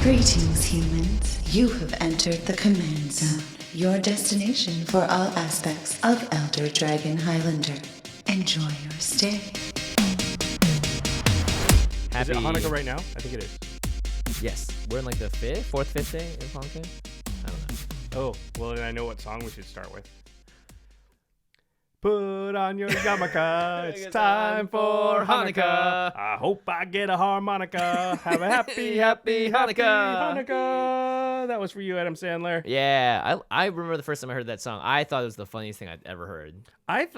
Greetings, humans. You have entered the Command Zone, your destination for all aspects of Elder Dragon Highlander. Enjoy your stay. Is it Hanukkah right now? I think it is. Yes. We're in like the fourth, fifth day of Hanukkah? I don't know. Oh, well, then I know what song we should start with. Put on your yarmulke, it's time for Hanukkah. I hope I get a harmonica. Have a happy, happy Hanukkah. That was for you, Adam Sandler. Yeah, I remember the first time I heard that song. I thought it was the funniest thing I'd ever heard. I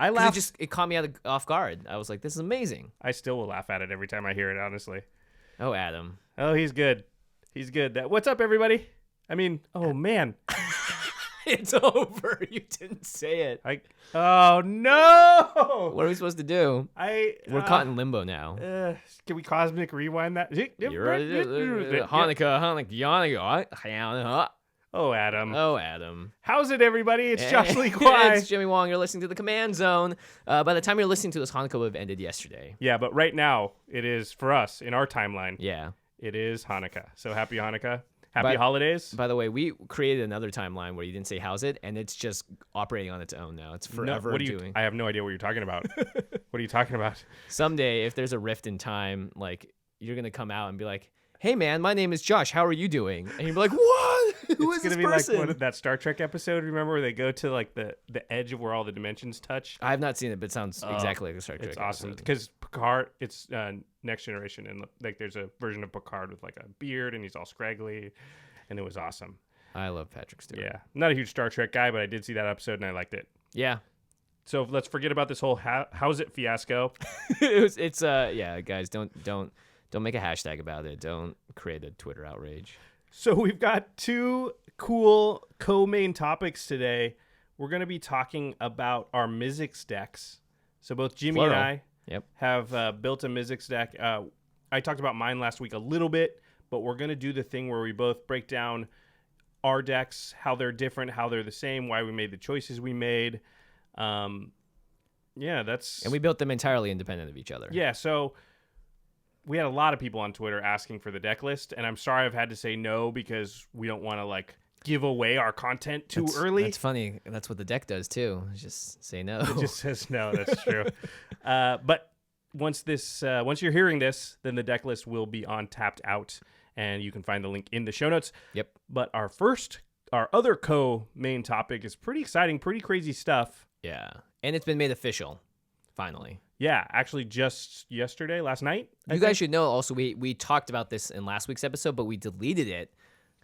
laughed. It caught me off guard. I was like, this is amazing. I still will laugh at it every time I hear it, honestly. Oh, Adam. Oh, he's good. He's good. What's up, everybody? I mean, oh, man. It's over. You didn't say it. Oh, no. What are we supposed to do? We're caught in limbo now. Can we cosmic rewind that? Hanukkah. Oh, Adam. Oh, Adam. How's it, everybody? It's Josh Lee Kwai. It's Jimmy Wong. You're listening to the Command Zone. By the time you're listening to this, Hanukkah would have ended yesterday. Yeah, but right now, it is, for us, in our timeline, Yeah. it is Hanukkah. So happy Hanukkah. Happy holidays. By the way, we created another timeline where you didn't say how's it, and it's just operating on its own now. It's forever doing. I have no idea what you're talking about. What are you talking about? Someday, if there's a rift in time, like, you're going to come out and be like, hey, man, my name is Josh. How are you doing? And you'll be like, what? Who is this person? It's going to be like that Star Trek episode, remember, where they go to like the edge of where all the dimensions touch? I have not seen it, but it sounds exactly like a Star Trek It's awesome. episode. Because Picard, it's Next Generation, and like there's a version of Picard with like a beard, and he's all scraggly, and it was awesome. I love Patrick Stewart. Yeah. I'm not a huge Star Trek guy, but I did see that episode, and I liked it. Yeah. So let's forget about this whole how's it fiasco. Yeah, guys, don't make a hashtag about it. Don't create a Twitter outrage. So we've got two cool co-main topics today. We're going to be talking about our Mizzix decks. So both Jimmy Plural. and I Yep. have built a Mizzix deck. I talked about mine last week a little bit, but we're going to do the thing where we both break down our decks, how they're different, how they're the same, why we made the choices we made. And we built them entirely independent of each other. Yeah, so we had a lot of people on Twitter asking for the deck list, and I'm sorry I've had to say no because we don't want to like give away our content too early. That's funny. That's what the deck does too. Just say no. It just says no. That's true. But once you're hearing this, then the deck list will be on Tapped Out, and you can find the link in the show notes. Yep. But our other main topic is pretty exciting, pretty crazy stuff. Yeah, and it's been made official, finally. Yeah, actually just last night. You guys should know also we talked about this in last week's episode, but we deleted it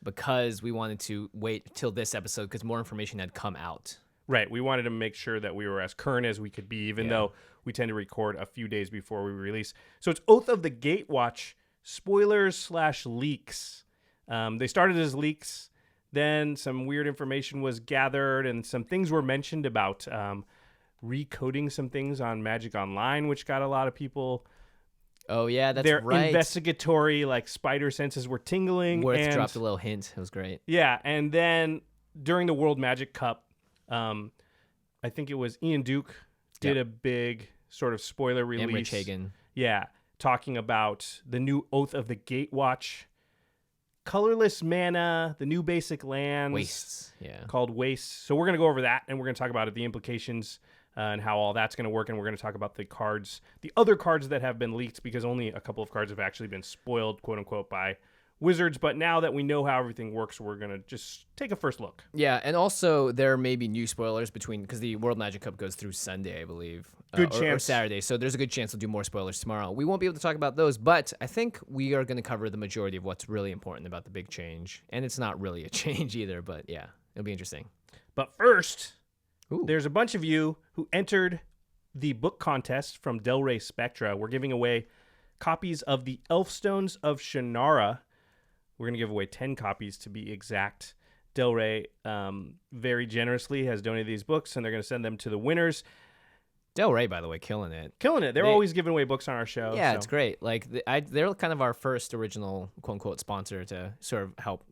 because we wanted to wait till this episode because more information had come out. Right. We wanted to make sure that we were as current as we could be, even though we tend to record a few days before we release. So it's Oath of the Gatewatch spoilers/leaks. They started as leaks. Then some weird information was gathered and some things were mentioned about recoding some things on Magic Online, which got a lot of people. Oh, yeah, that's their right. Investigatory, like, spider senses were tingling. Worth dropped a little hint. It was great. Yeah, and then during the World Magic Cup, I think it was Ian Duke did a big sort of spoiler release. And Rich Hagan. Yeah, talking about the new Oath of the Gatewatch. Colorless mana, the new basic lands. Wastes, yeah. Called Wastes. So we're going to go over that, and we're going to talk about the implications and how all that's going to work, and we're going to talk about the other cards that have been leaked, because only a couple of cards have actually been spoiled, quote-unquote, by Wizards. But now that we know how everything works, we're going to just take a first look. Yeah, and also there may be new spoilers because the World Magic Cup goes through Sunday, I believe. Good chance. Or Saturday, so there's a good chance we'll do more spoilers tomorrow. We won't be able to talk about those, but I think we are going to cover the majority of what's really important about the big change. And it's not really a change either, but yeah, it'll be interesting. But first, Ooh. There's a bunch of you who entered the book contest from Del Rey Spectra. We're giving away copies of the Elfstones of Shannara. We're going to give away 10 copies to be exact. Del Rey very generously has donated these books, and they're going to send them to the winners. Del Rey, by the way, killing it. They're always giving away books on our show. Yeah, so. It's great. Like they're kind of our first original quote-unquote sponsor to sort of help,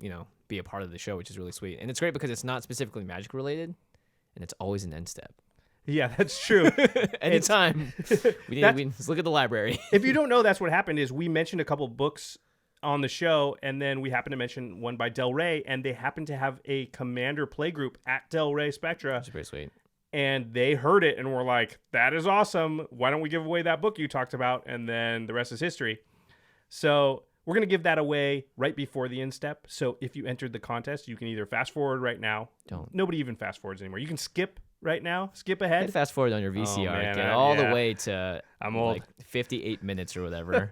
be a part of the show, which is really sweet. And it's great because it's not specifically Magic related, and it's always an end step. Yeah, that's true. Anytime. We just look at the library. If you don't know, that's what happened is we mentioned a couple books on the show, and then we happened to mention one by Del Rey, and they happen to have a Commander playgroup at Del Rey Spectra. That's pretty sweet. And they heard it and were like, that is awesome. Why don't we give away that book you talked about? And then the rest is history. So we're going to give that away right before the instep. So if you entered the contest, you can either fast forward right now. Don't. Nobody even fast forwards anymore. You can skip right now, skip You ahead. can fast forward on your VCR, man, get all yeah. the way to I'm old. like 58 minutes or whatever.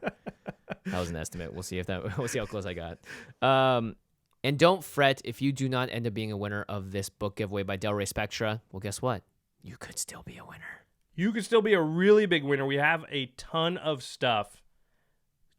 That was an estimate. We'll see how close I got. And don't fret if you do not end up being a winner of this book giveaway by Del Rey Spectra. Well, guess what? You could still be a winner. You could still be a really big winner. We have a ton of stuff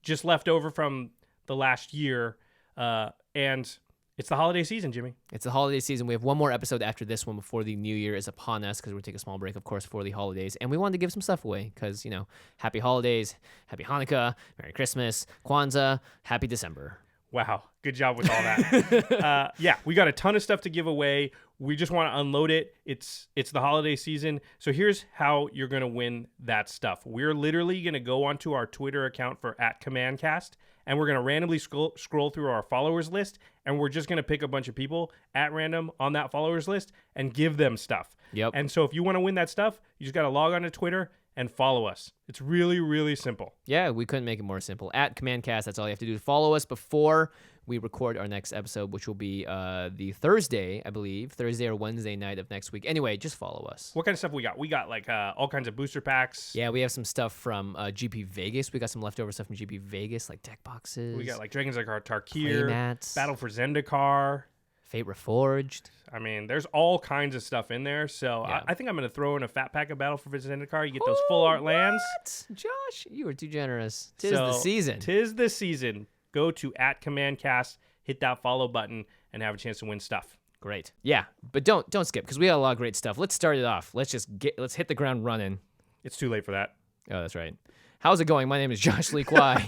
just left over from the last year. And it's the holiday season, Jimmy. It's the holiday season. We have one more episode after this one before the new year is upon us because we're taking a small break, of course, for the holidays. And we wanted to give some stuff away because, you know, happy holidays, happy Hanukkah, Merry Christmas, Kwanzaa, happy December. Wow. Good job with all that. Yeah, we got a ton of stuff to give away. We just want to unload it. It's the holiday season. So here's how you're going to win that stuff. We're literally going to go onto our Twitter account for @CommandCast, and we're going to randomly scroll through our followers list, and we're just going to pick a bunch of people at random on that followers list and give them stuff. Yep. And so if you want to win that stuff, you just got to log on to Twitter and follow us. It's really, really simple. Yeah, we couldn't make it more simple. @CommandCast, that's all you have to do. Follow us before we record our next episode, which will be the Thursday, I believe. Thursday or Wednesday night of next week. Anyway, just follow us. What kind of stuff we got? We got like all kinds of booster packs. Yeah, we have some stuff from GP Vegas. We got some leftover stuff from GP Vegas, like deck boxes. We got like Dragons like our Tarkir, playmats, Battle for Zendikar. Fate Reforged. I mean, there's all kinds of stuff in there. So Yeah. I think I'm going to throw in a fat pack of Battle for Zendikar. You get those full art lands. What? Josh, you were too generous. Tis the season. Tis the season. Go to @CommandCast, hit that follow button, and have a chance to win stuff. Great. Yeah, but don't skip because we got a lot of great stuff. Let's start it off. Let's hit the ground running. It's too late for that. Oh, that's right. How's it going? My name is Josh Lee Kwai,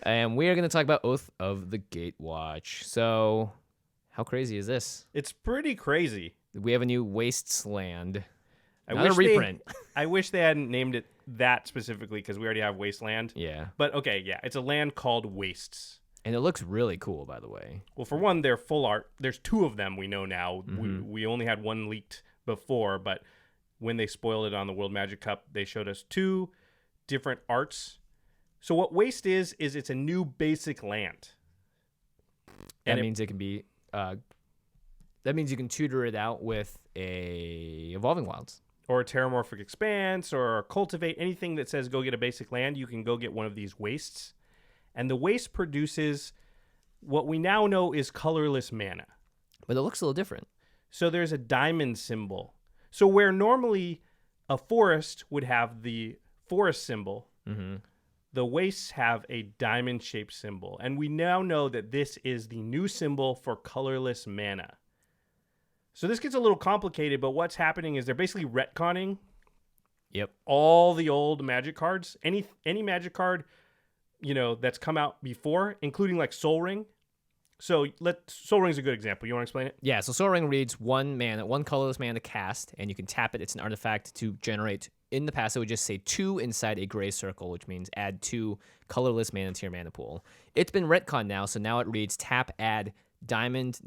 and we are going to talk about Oath of the Gatewatch. So, how crazy is this? It's pretty crazy. We have a new Wasteland. I Not a wish reprint. I wish they hadn't named it that specifically because we already have Wasteland. Yeah. But okay, yeah, it's a land called Wastes. And it looks really cool, by the way. Well, for one, they're full art. There's two of them we know now. We only had one leaked before, but when they spoiled it on the World Magic Cup, they showed us two different arts. So what Waste is it's a new basic land. That means it can be. That means you can tutor it out with a Evolving Wilds. Or a Terramorphic Expanse, or Cultivate, anything that says go get a basic land, you can go get one of these Wastes. And the Waste produces what we now know is colorless mana. But it looks a little different. So there's a diamond symbol. So where normally a forest would have the forest symbol, the Wastes have a diamond-shaped symbol. And we now know that this is the new symbol for colorless mana. So this gets a little complicated, but what's happening is they're basically retconning all the old Magic cards. Any Magic card, that's come out before, including like Soul Ring. So Soul Ring's a good example. You want to explain it? Yeah, so Soul Ring reads one colorless mana to cast, and you can tap it. It's an artifact to generate. In the past, it would just say 2 inside a gray circle, which means add 2 colorless mana to your mana pool. It's been retconned now, so now it reads tap, add, diamond.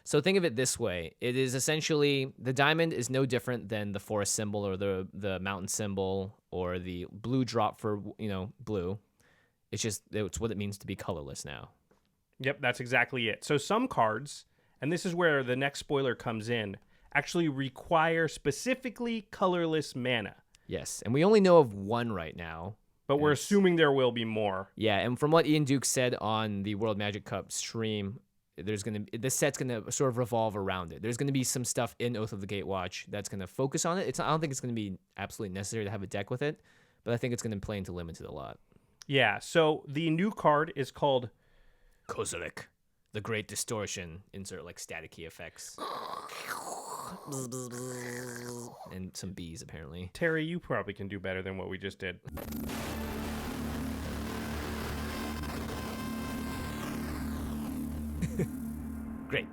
So think of it this way. It is essentially, the diamond is no different than the forest symbol or the mountain symbol or the blue drop for, blue. It's what it means to be colorless now. Yep, that's exactly it. So some cards, and this is where the next spoiler comes in, actually require specifically colorless mana. Yes, and we only know of one right now. But we're assuming there will be more. Yeah, and from what Ian Duke said on the World Magic Cup stream, this set's gonna sort of revolve around it. There's gonna be some stuff in Oath of the Gatewatch that's gonna focus on it. I don't think it's gonna be absolutely necessary to have a deck with it, but I think it's gonna play into limited a lot. Yeah. So the new card is called Kozilek, the Great Distortion. Insert like staticky effects and some bees apparently. Terry, you probably can do better than what we just did. Great.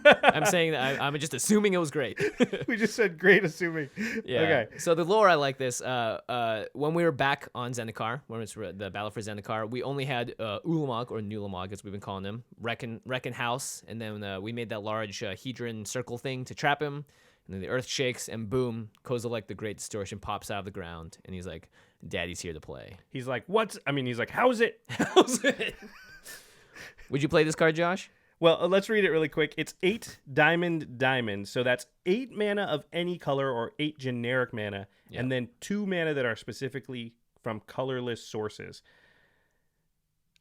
I'm saying that I'm just assuming it was great. We just said great, assuming. Yeah. Okay. So the lore, I like this. When we were back on Zendikar, when it was the battle for Zendikar, we only had Ulamog, or Nulamog, as we've been calling him, Reckon House, and then we made that large Hedron circle thing to trap him, and then the earth shakes, and boom, Kozilek the Great Distortion pops out of the ground, and he's like, "Daddy's here to play." He's like, he's like, how's it? How's it? Would you play this card, Josh? Well, let's read it really quick. It's 8 diamond. So that's 8 mana of any color or 8 generic mana, and then 2 mana that are specifically from colorless sources.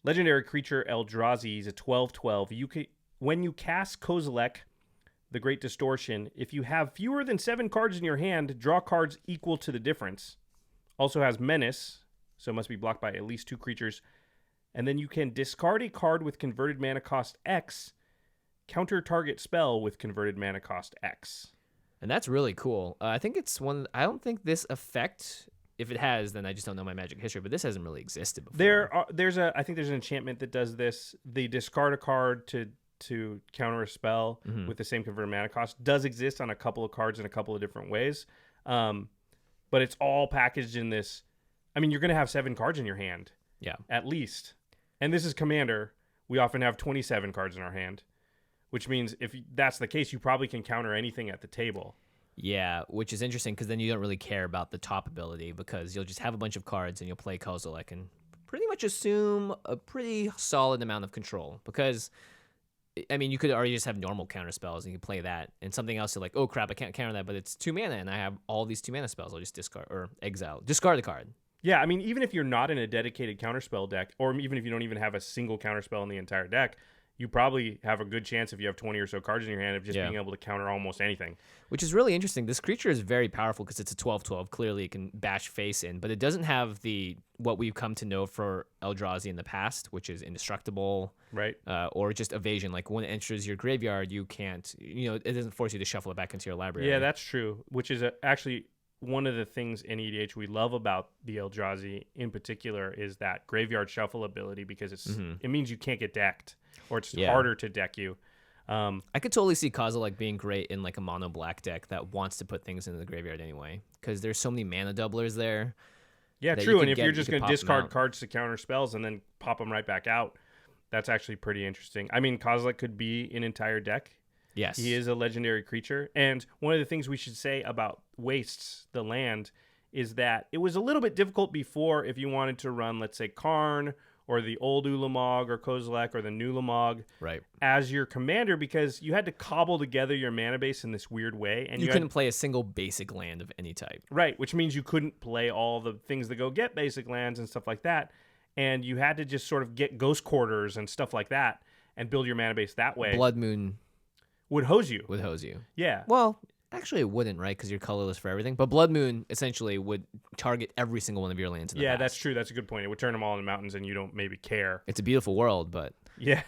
Legendary creature Eldrazi is a 12/12. When you cast Kozilek, the Great Distortion, if you have fewer than 7 cards in your hand, draw cards equal to the difference. Also has Menace, so it must be blocked by at least 2 creatures. And then you can discard a card with converted mana cost X, counter target spell with converted mana cost X. And that's really cool. I think it's one. I don't think this effect, if it has, then I just don't know my Magic history. But this hasn't really existed before. I think there's an enchantment that does this. They discard a card to counter a spell with the same converted mana cost. Does exist on a couple of cards in a couple of different ways, but it's all packaged in this. I mean, you're going to have 7 cards in your hand, at least. And this is Commander. We often have 27 cards in our hand, which means if that's the case, you probably can counter anything at the table. Yeah, which is interesting because then you don't really care about the top ability because you'll just have a bunch of cards and you'll play Kozilek and pretty much assume a pretty solid amount of control because, I mean, you could already just have normal counter spells and you can play that. And something else, you're like, oh crap, I can't counter that, but it's 2 mana and I have all these 2 mana spells. I'll just discard the card. Yeah, I mean, even if you're not in a dedicated counterspell deck, or even if you don't even have a single counterspell in the entire deck, you probably have a good chance if you have 20 or so cards in your hand of just being able to counter almost anything. Which is really interesting. This creature is very powerful because it's a 12/12. Clearly, it can bash face in, but it doesn't have what we've come to know for Eldrazi in the past, which is indestructible, right? Or just evasion. Like when it enters your graveyard, you can't. It doesn't force you to shuffle it back into your library. Yeah, that's true. Which is actually one of the things in EDH we love about the Eldrazi in particular is that graveyard shuffle ability because it means you can't get decked or it's harder to deck you. I could totally see Kozilek being great in like a mono black deck that wants to put things into the graveyard anyway because there's so many mana doublers there. Yeah, true. And if you're just going to discard cards to counter spells and then pop them right back out, that's actually pretty interesting. I mean, Kozilek could be an entire deck. Yes. He is a legendary creature. And one of the things we should say about Wastes, the land, is that it was a little bit difficult before if you wanted to run, let's say, Karn or the old Ulamog or Kozilek or the new Ulamog as your commander because you had to cobble together your mana base in this weird way. And you couldn't play a single basic land of any type. Right, which means you couldn't play all the things that go get basic lands and stuff like that. And you had to just sort of get Ghost Quarters and stuff like that and build your mana base that way. Blood Moon would hose you. Yeah. Well, actually it wouldn't, right? Because you're colorless for everything. But Blood Moon essentially would target every single one of your lands in the past. That's true. That's a good point. It would turn them all into mountains and you don't maybe care. It's a beautiful world, but... Yeah.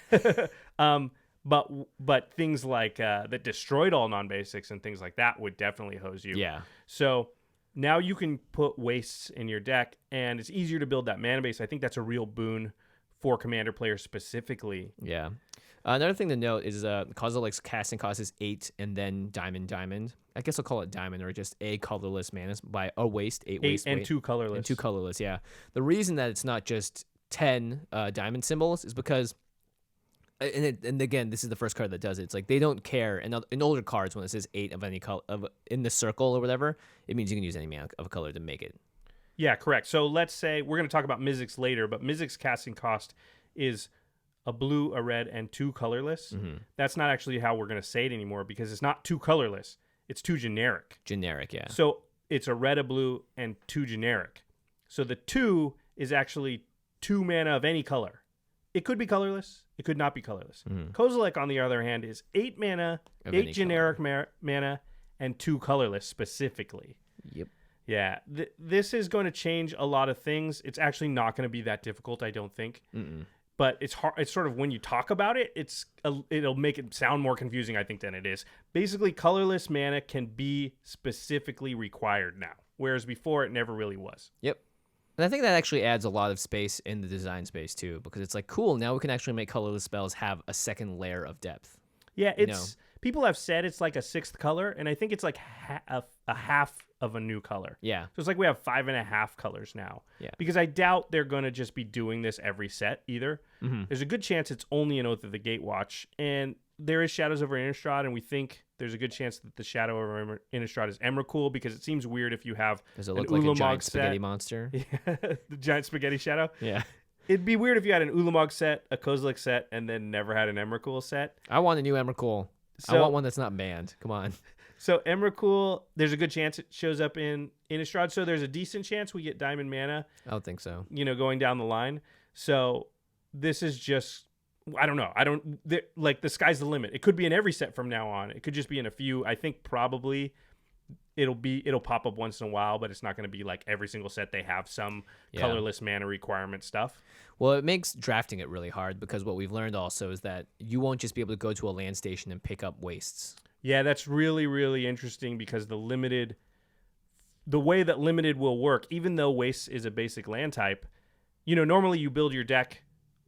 But things like that destroyed all non-basics and things like that would definitely hose you. Yeah. So now you can put Wastes in your deck and it's easier to build that mana base. I think that's a real boon for Commander players specifically. Yeah. Another thing to note is Kozilek's casting cost is 8 and then diamond. I guess I'll call it diamond or just a colorless mana by a waste, 8 waste. And 2 colorless. And 2 colorless, yeah. The reason that it's not just 10 diamond symbols is because, and again, this is the first card that does it. It's like they don't care. In older cards, when it says 8 of any color in the circle or whatever, it means you can use any mana of a color to make it. Yeah, correct. So let's say, we're going to talk about Mizzix later, but Mizzix casting cost is a blue, a red, and 2 colorless. That's not actually how we're going to say it anymore because it's not 2 colorless. It's 2 generic. Generic, yeah. So it's a red, a blue, and 2 generic. So the 2 is actually 2 mana of any color. It could be colorless. It could not be colorless. Kozilek, on the other hand, is 8 mana, 8 generic mana, and 2 colorless specifically. Yep. Yeah. This is going to change a lot of things. It's actually not going to be that difficult, I don't think. But it's hard. It's sort of when you talk about it, it'll make it sound more confusing, I think, than it is. Basically, colorless mana can be specifically required now, whereas before it never really was. Yep. And I think that actually adds a lot of space in the design space too, because it's like, cool, now we can actually make colorless spells have a second layer of depth. Yeah, you it's people have said it's like a sixth color, and I think it's like a half of a new color. Yeah. So it's like we have 5.5 colors now. Yeah. Because I doubt they're going to just be doing this every set either. Mm-hmm. There's a good chance it's only an Oath of the Gatewatch, and there is Shadows over Innistrad, and we think there's a good chance that the Shadow over Innistrad is Emrakul, because it seems weird if you have Does it an look like a Ulamog giant set. spaghetti monster? Yeah, the giant spaghetti shadow. Yeah. It'd be weird if you had an Ulamog set, a Kozilek set, and then never had an Emrakul set. I want a new Emrakul. I want one that's not banned. Come on. So Emrakul, there's a good chance it shows up in Innistrad. So there's a decent chance we get Diamond Mana, I don't think so. going down the line. So this is just, I don't know. The sky's the limit. It could be in every set from now on. It could just be in a few. I think probably it'll pop up once in a while, but it's not going to be like every single set they have some colorless mana requirement stuff. Well, it makes drafting it really hard, because what we've learned also is that you won't just be able to go to a land station and pick up wastes. Yeah, that's really, really interesting, because the way that limited will work, even though waste is a basic land type, normally you build your deck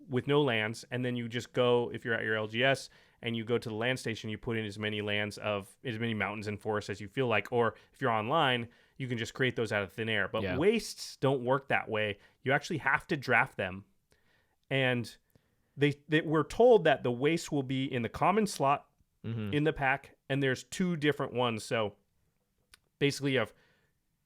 with no lands, and then you just go, if you're at your LGS, and you go to the land station, you put in as many mountains and forests as you feel like, or if you're online, you can just create those out of thin air. But wastes don't work that way. You actually have to draft them. And they were told that the waste will be in the common slot in the pack, and there's 2 different ones. So basically you have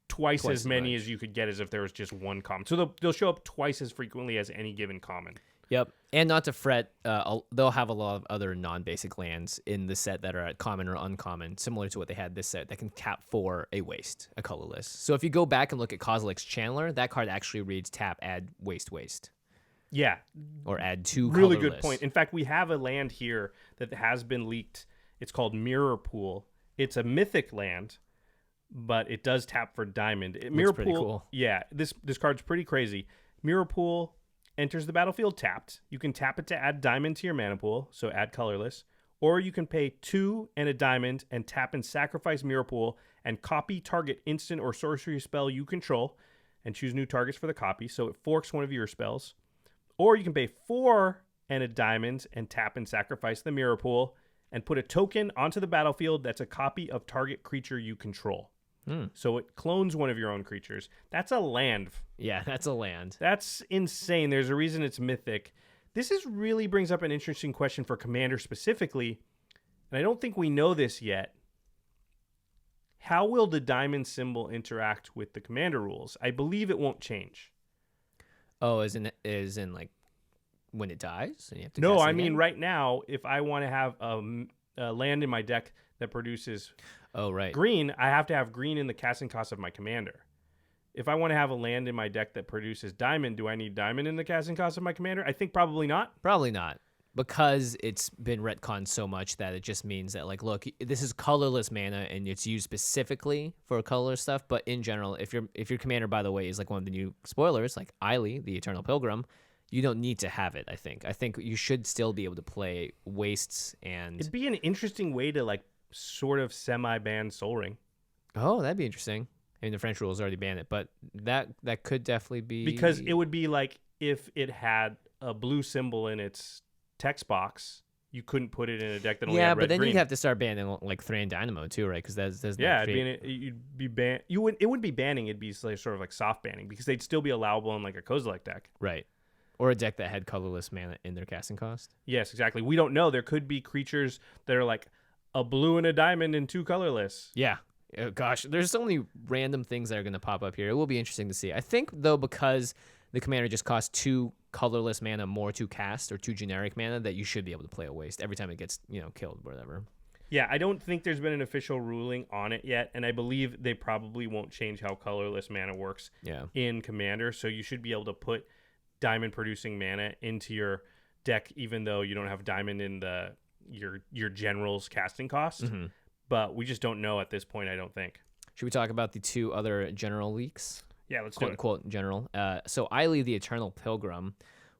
twice as many as you could get as if there was just one common. So they'll show up twice as frequently as any given common. Yep. And not to fret, they'll have a lot of other non-basic lands in the set that are at common or uncommon, similar to what they had this set, that can tap for a waste, a colorless. So if you go back and look at Kozilek's Chandler, that card actually reads tap, add, waste. Yeah. Or add 2 really colorless. Good point. In fact, we have a land here that has been leaked. It's called Mirror Pool. It's a mythic land, but it does tap for diamond. Mirror pretty Pool, cool. Yeah, this card's pretty crazy. Mirror Pool enters the battlefield tapped. You can tap it to add diamond to your mana pool, so add colorless. Or you can pay 2 and a diamond and tap and sacrifice Mirror Pool and copy target instant or sorcery spell you control and choose new targets for the copy, so it forks one of your spells. Or you can pay 4 and a diamond and tap and sacrifice the Mirror Pool and put a token onto the battlefield that's a copy of target creature you control. So it clones one of your own creatures. That's a land. Yeah, that's a land. That's insane. There's a reason it's mythic. This really brings up an interesting question for Commander specifically, and I don't think we know this yet. How will the diamond symbol interact with the Commander rules? I believe it won't change. Oh, as in like when it dies and you have to No, cast it I mean again? right now, if I want to have a land in my deck that produces green, I have to have green in the casting cost of my commander. If I want to have a land in my deck that produces diamond, do I need diamond in the casting cost of my commander? I think probably not. Probably not, because it's been retconned so much that it just means that, like, look, this is colorless mana and it's used specifically for color stuff. But in general, if your commander, by the way, is like one of the new spoilers, like Eiley, the Eternal Pilgrim, you don't need to have it. I think you should still be able to play wastes, and It'd be an interesting way to like sort of semi-ban Sol Ring. Oh, that'd be interesting. I mean, the French rules already ban it, but that could definitely be, Because it would be like if it had a blue symbol in its text box, you couldn't put it in a deck that only had red, but then green. you'd have to start banning like Thran Dynamo too, right? Because that's you'd be ban. It wouldn't be banning. It'd be like, sort of like soft banning, because they'd still be allowable in like a Kozilek deck. right, or a deck that had colorless mana in their casting cost. Yes, exactly. We don't know. There could be creatures that are like a blue and a diamond and 2 colorless. Yeah. Oh, gosh, there's so many random things that are going to pop up here. It will be interesting to see. I think, though, because the commander just costs 2 colorless mana more to cast, or 2 generic mana, that you should be able to play a waste every time it gets, killed or whatever. Yeah, I don't think there's been an official ruling on it yet, and I believe they probably won't change how colorless mana works in Commander, so you should be able to put diamond-producing mana into your deck, even though you don't have diamond in your general's casting cost. Mm-hmm. But we just don't know at this point, I don't think. Should we talk about the 2 other general leaks? Yeah, let's do it. Quote general. So Eiley, the Eternal Pilgrim,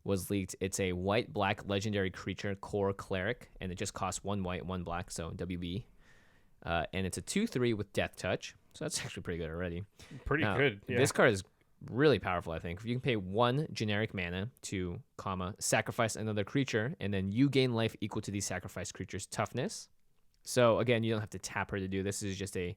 was leaked. It's a white-black legendary creature, core cleric, and it just costs 1 white, 1 black, so WB. And it's a 2/3 with Death Touch, so that's actually pretty good already. Pretty good. Yeah. This card is really powerful, I think. You can pay 1 generic mana to, sacrifice another creature, and then you gain life equal to the sacrificed creature's toughness. So again, you don't have to tap her to do this. This is just a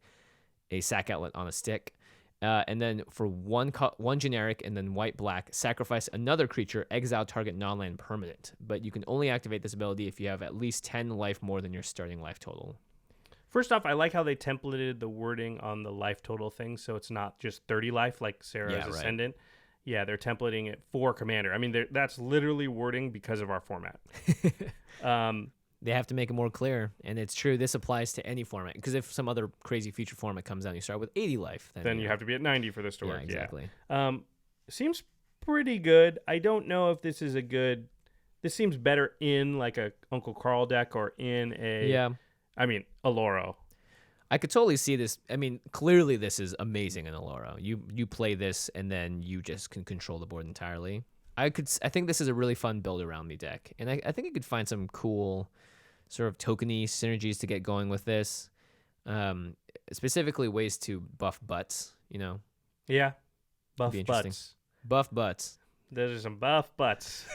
sack outlet on a stick. And then for one generic and then white-black, sacrifice another creature, exile target non-land permanent. But you can only activate this ability if you have at least 10 life more than your starting life total. First off, I like how they templated the wording on the life total thing, so it's not just 30 life like Sarah's Ascendant. Yeah, they're templating it for Commander. I mean, that's literally wording because of our format. They have to make it more clear, and it's true. This applies to any format, because if some other crazy future format comes out and you start with 80 life, then you have to be at 90 for this to work. Yeah, exactly. Seems pretty good. I don't know if this is a good... This seems better in like a Uncle Carl deck or in a... Yeah. I mean, Aloro. I could totally see this. I mean, clearly this is amazing in Aloro. You play this, and then you just can control the board entirely. I think this is a really fun build around me deck, and I think I could find some cool sort of tokeny synergies to get going with this. Specifically ways to buff butts, you know. Yeah. Buff Be interesting. butts. Buff butts. Those are some buff butts.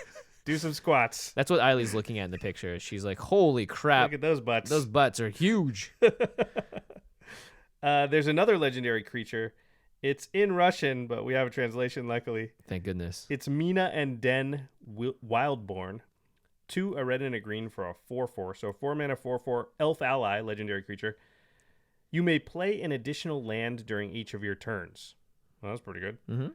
Do some squats. That's what Eileen's looking at in the picture. She's like, holy crap. Look at those butts. Those butts are huge. There's another legendary creature. It's in Russian, but we have a translation, luckily. Thank goodness. It's Mina and Den Wildborn. 2, a red and a green for a 4/4. So 4 mana, 4/4, elf ally, legendary creature. You may play an additional land during each of your turns. Well, that's pretty good. Mm-hmm.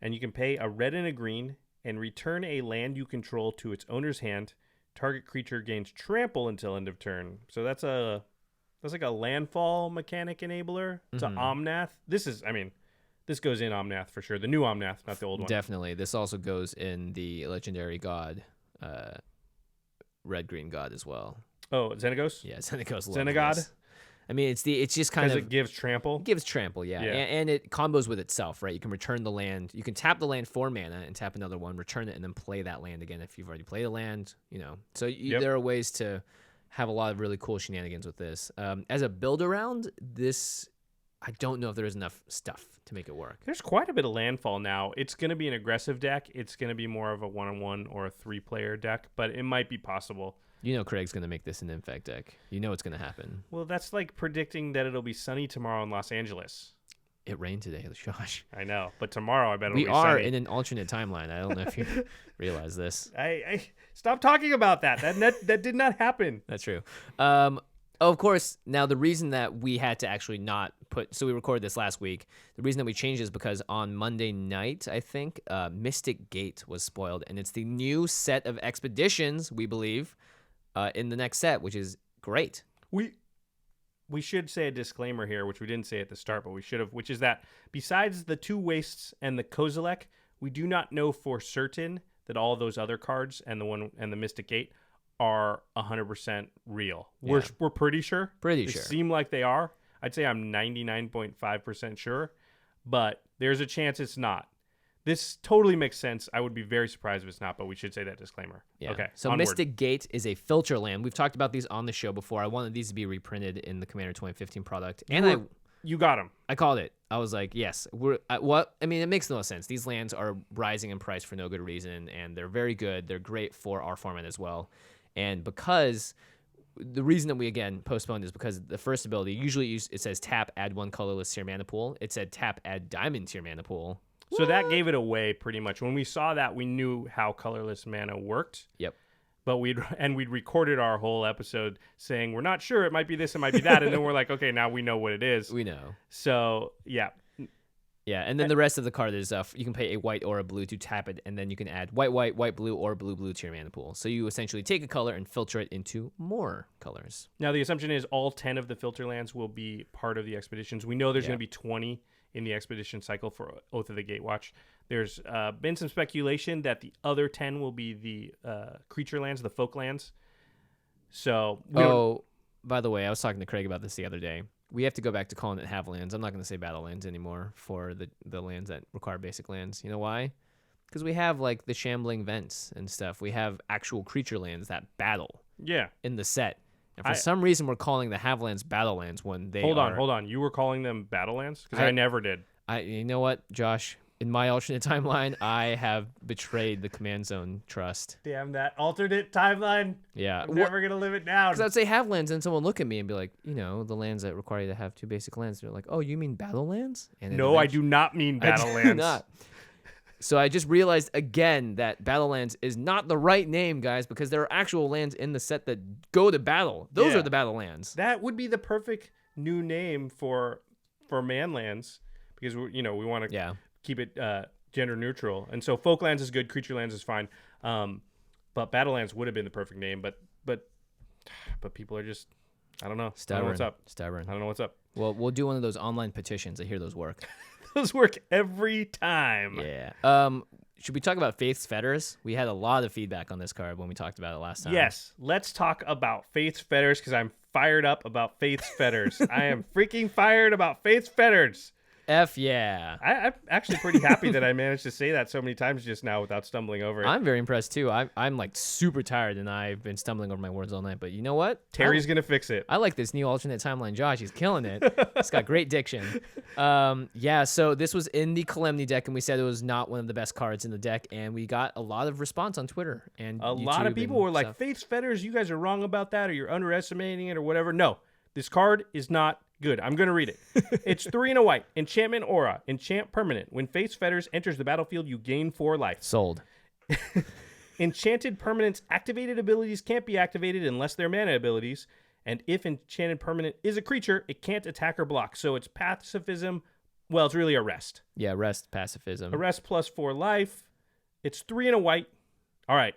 And you can pay a red and a green and return a land you control to its owner's hand. Target creature gains trample until end of turn. So that's like a landfall mechanic enabler. It's an Omnath. This goes in Omnath for sure. The new Omnath, not the old one. Definitely. This also goes in the legendary god, red-green god as well. Oh, Xenagos? Yeah, Xenagos. Xenagod? I mean, it's just kind of... Because it gives trample? It gives trample, yeah. And it combos with itself, right? You can return the land. You can tap the land for mana and tap another one, return it, and then play that land again if you've already played a land, you know. So there are ways to have a lot of really cool shenanigans with this. As a build-around, this... I don't know if there is enough stuff to make it work. There's quite a bit of landfall now. It's going to be an aggressive deck. It's going to be more of a 1-on-1 or a 3-player deck, but it might be possible. You know Craig's going to make this an infect deck. You know it's going to happen. Well, that's like predicting that it'll be sunny tomorrow in Los Angeles. It rained today, Josh. I know, but tomorrow I bet it'll be sunny. We are in an alternate timeline. I don't know if you realize this. I stop talking about that. That did not happen. That's true. Of course, now the reason that we had to actually not put... So we recorded this last week. The reason that we changed is because on Monday night, I think, Mystic Gate was spoiled. And it's the new set of expeditions, we believe, in the next set, which is great. We should say a disclaimer here, which we didn't say at the start, but we should have, which is that besides the 2 Wastes and the Kozilek, we do not know for certain that all those other cards and the Mystic Gate are 100% real. Yeah. We're pretty sure. They seem like they are. I'd say I'm 99.5% sure, but there's a chance it's not. This totally makes sense. I would be very surprised if it's not, but we should say that disclaimer. Yeah. Okay. So onward. Mystic Gate is a filter land. We've talked about these on the show before. I wanted these to be reprinted in the Commander 2015 product, and you got them. I called it. I was like, yes. It makes no sense. These lands are rising in price for no good reason, and they're very good. They're great for our format as well. And because the reason that we, again, postponed is because the first ability, usually it says tap, add 1 colorless to your mana pool. It said tap, add diamond to your mana pool. So that gave it away pretty much. When we saw that, we knew how colorless mana worked. Yep. But we'd recorded our whole episode saying, we're not sure, it might be this, it might be that. And then we're like, okay, now we know what it is. We know. So, yeah. Yeah, and then the rest of the card is you can pay a white or a blue to tap it, and then you can add white, blue, or blue to your mana pool. So you essentially take a color and filter it into more colors. Now, the assumption is all 10 of the filter lands will be part of the expeditions. We know there's going to be 20 in the expedition cycle for Oath of the Gatewatch. There's been some speculation that the other 10 will be the creature lands, the folk lands. So, by the way, I was talking to Craig about this the other day. We have to go back to calling it Havelands. I'm not going to say battle lands anymore for the lands that require basic lands. You know why? Because we have like the shambling vents and stuff. We have actual creature lands that battle. Yeah. In the set. And for some reason, we're calling the Havelands battle lands when they Hold on. You were calling them battle lands? Because I never did. You know what, Josh? in my alternate timeline, I have betrayed the Command Zone trust. Damn that alternate timeline. Yeah. I'm never going to live it down. Because I'd say have lands, and someone look at me and be like, the lands that require you to have 2 basic lands. They're like, oh, you mean battle lands? And No, I do not mean battle I do lands. not. So I just realized again that Battlelands is not the right name, guys, because there are actual lands in the set that go to battle. Those are the Battlelands. That would be the perfect new name for manlands, because we want to keep it gender neutral. And so Folklands is good, Creature Lands is fine. But Battlelands would have been the perfect name, but people are just, I don't know. Stubborn. I don't know what's up. Stubborn. I don't know what's up. Well, we'll do one of those online petitions. I hear those work. Those work every time. Yeah. Should we talk about Faith's Fetters? We had a lot of feedback on this card when we talked about it last time. Yes. Let's talk about Faith's Fetters, because I'm fired up about Faith's Fetters. I am freaking fired about Faith's Fetters. F yeah. I'm actually pretty happy that I managed to say that so many times just now without stumbling over it. I'm very impressed too. I'm like super tired and I've been stumbling over my words all night. But you know what? Terry's gonna fix it. I like this new alternate timeline. Josh, he's killing it. He's got great diction. So this was in the Calamity deck, and we said it was not one of the best cards in the deck, and we got a lot of response on Twitter and a YouTube lot of people were like, stuff. Faith's Fetters, you guys are wrong about that, or you're underestimating it, or whatever. No, this card is not good. I'm going to read it. It's 3 and a white. Enchantment Aura. Enchant permanent. When Faith's Fetters enters the battlefield, you gain 4 life. Sold. Enchanted permanents' activated abilities can't be activated unless they're mana abilities. And if enchanted permanent is a creature, it can't attack or block. So it's pacifism. Well, it's really arrest. Yeah, rest, pacifism. Arrest plus 4 life. It's 3 and a white. All right.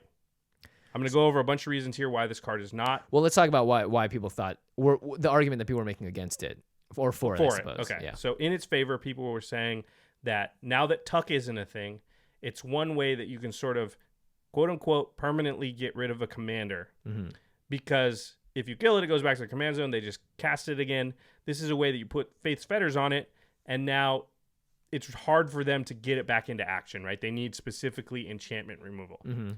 I'm going to go over a bunch of reasons here why this card is not. Well, let's talk about why people thought, the argument that people were making against it, or for it, I suppose. Okay. Yeah. So in its favor, people were saying that now that Tuck isn't a thing, it's one way that you can sort of, quote unquote, permanently get rid of a commander. Mm-hmm. Because if you kill it, it goes back to the command zone. They just cast it again. This is a way that you put Faith's Fetters on it, and now it's hard for them to get it back into action, right? They need specifically enchantment removal. Mm-hmm.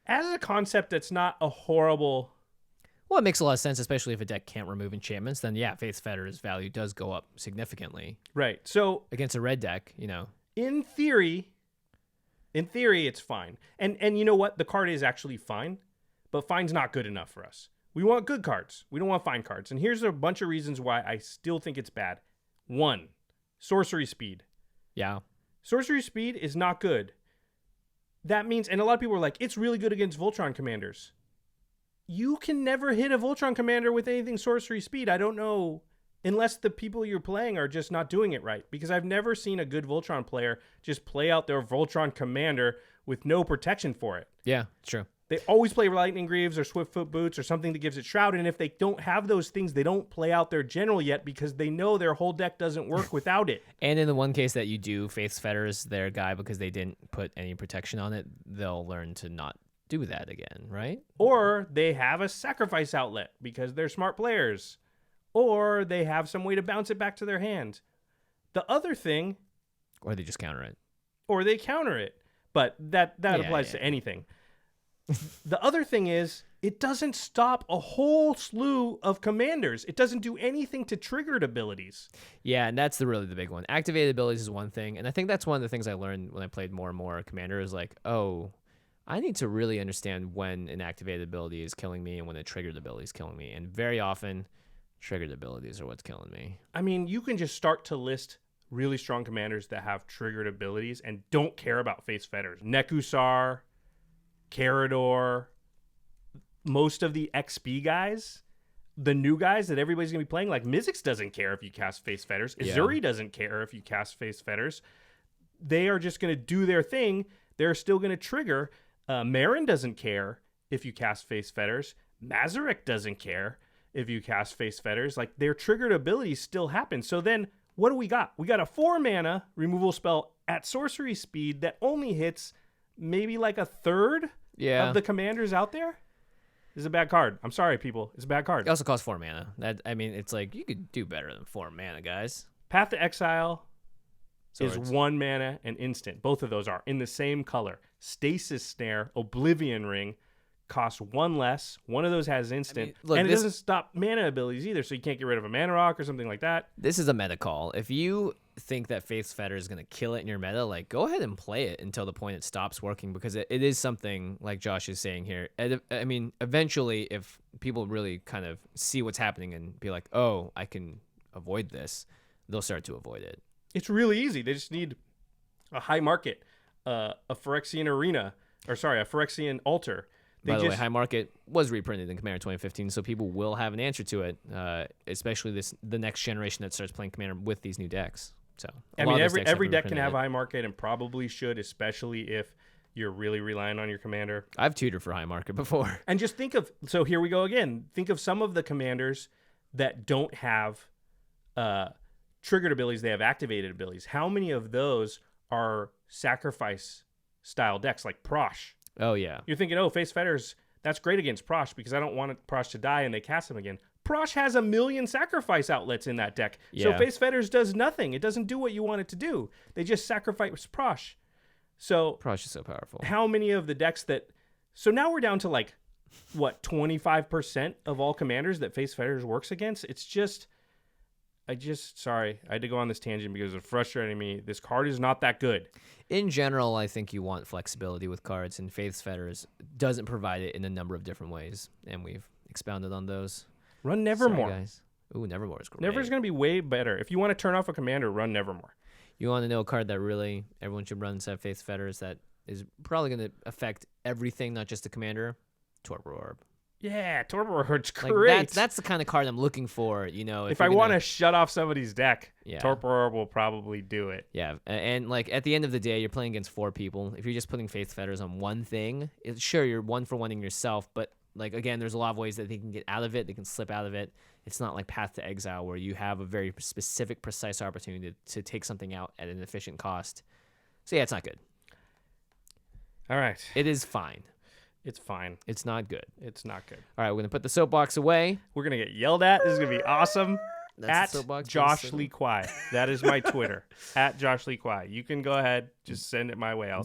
As a concept, that's not a horrible... Well, it makes a lot of sense, especially if a deck can't remove enchantments. Then, yeah, Faith's Fetters' value does go up significantly. Right. So against a red deck, In theory, it's fine. And you know what? The card is actually fine, but fine's not good enough for us. We want good cards. We don't want fine cards. And here's a bunch of reasons why I still think it's bad. 1, sorcery speed. Yeah. Sorcery speed is not good. That means, and a lot of people are like, it's really good against Voltron commanders. You can never hit a Voltron commander with anything sorcery speed. I don't know, unless the people you're playing are just not doing it right. Because I've never seen a good Voltron player just play out their Voltron commander with no protection for it. Yeah, it's true. They always play Lightning Greaves or Swiftfoot Boots or something that gives it Shroud. And if they don't have those things, they don't play out their general yet because they know their whole deck doesn't work without it. And in the one case that you do, Faith's Fetters, their guy, because they didn't put any protection on it, they'll learn to not do that again, right? Or they have a sacrifice outlet because they're smart players. Or they have some way to bounce it back to their hand. The other thing... Or they just counter it. Or they counter it. But that applies to anything. The other thing is, it doesn't stop a whole slew of commanders. It doesn't do anything to triggered abilities. Yeah, and that's really the big one. Activated abilities is one thing, and I think that's one of the things I learned when I played more and more Commander is like, oh, I need to really understand when an activated ability is killing me and when a triggered ability is killing me. And very often, triggered abilities are what's killing me. I mean, you can just start to list really strong commanders that have triggered abilities and don't care about Faith's Fetters. Nekusar, Carador, most of the XP guys, the new guys that everybody's going to be playing, like Mizzix doesn't care if you cast Faith's Fetters. Azuri doesn't care if you cast Faith's Fetters. They are just going to do their thing. They're still going to trigger. Marin doesn't care if you cast Faith's Fetters. Mazarek doesn't care if you cast Faith's Fetters. Like, their triggered abilities still happen. So then, what do we got? We got a 4-mana removal spell at sorcery speed that only hits maybe like a third of the commanders out there. This is a bad card. I'm sorry, people. It's a bad card. It also costs 4 mana. It's like, you could do better than 4 mana, guys. Path to Exile Swords. is 1 mana and instant. Both of those are in the same color. Stasis Snare, Oblivion Ring, costs 1 less. One of those has instant. And it doesn't stop mana abilities either, so you can't get rid of a Mana Rock or something like that. This is a meta call. If you think that Faith's Fetter is going to kill it in your meta, like, go ahead and play it until the point it stops working, because it is something, like Josh is saying here. I mean, eventually, if people really kind of see what's happening and be like, oh, I can avoid this, they'll start to avoid it. It's really easy. They just need a high market, a Phyrexian arena, a Phyrexian altar. By the way, High Market was reprinted in Commander 2015, so people will have an answer to it, especially the next generation that starts playing Commander with these new decks. So I mean, every deck can have High Market and probably should, especially if you're really relying on your commander. I've tutored for High Market before. And just think of, so here we go again. Think of some of the commanders that don't have triggered abilities, they have activated abilities. How many of those are sacrifice style decks like Prosh? Oh, yeah. You're thinking, oh, Face Fetters, that's great against Prosh because I don't want Prosh to die and they cast him again. Prosh has 1 million sacrifice outlets in that deck. Yeah. So Face Fetters does nothing. It doesn't do what you want it to do. They just sacrifice Prosh. So Prosh is so powerful. How many of the decks that... So now we're down to like, what, 25% of all commanders that Face Fetters works against? It's just... Sorry, I had to go on this tangent because it's frustrating me. This card is not that good. In general, I think you want flexibility with cards, and Faith's Fetters doesn't provide it in a number of different ways, and we've expounded on those. Run Nevermore. Sorry, guys. Ooh, Nevermore is great. Nevermore's going to be way better. If you want to turn off a commander, run Nevermore. You want to know a card that really everyone should run instead of Faith's Fetters that is probably going to affect everything, not just the commander? Torpor Orb. Yeah, Torpor Orb's great. Like that's the kind of card I'm looking for, you know. If I want to shut off somebody's deck, yeah. Torpor Orb will probably do it. Yeah, and like at the end of the day, you're playing against 4 people. If you're just putting Faith Fetters on one thing, sure, you're 1-for-1ing yourself, but like again, there's a lot of ways that they can get out of it. They can slip out of it. It's not like Path to Exile where you have a very specific, precise opportunity to take something out at an efficient cost. So yeah, it's not good. All right. It is fine. It's fine. It's not good. It's not good. All right, we're going to put the soapbox away. We're going to get yelled at. This is going to be awesome. That's at Josh Lee Kwai. That is my Twitter. At Josh Lee Kwai. You can go ahead. Just send it my way.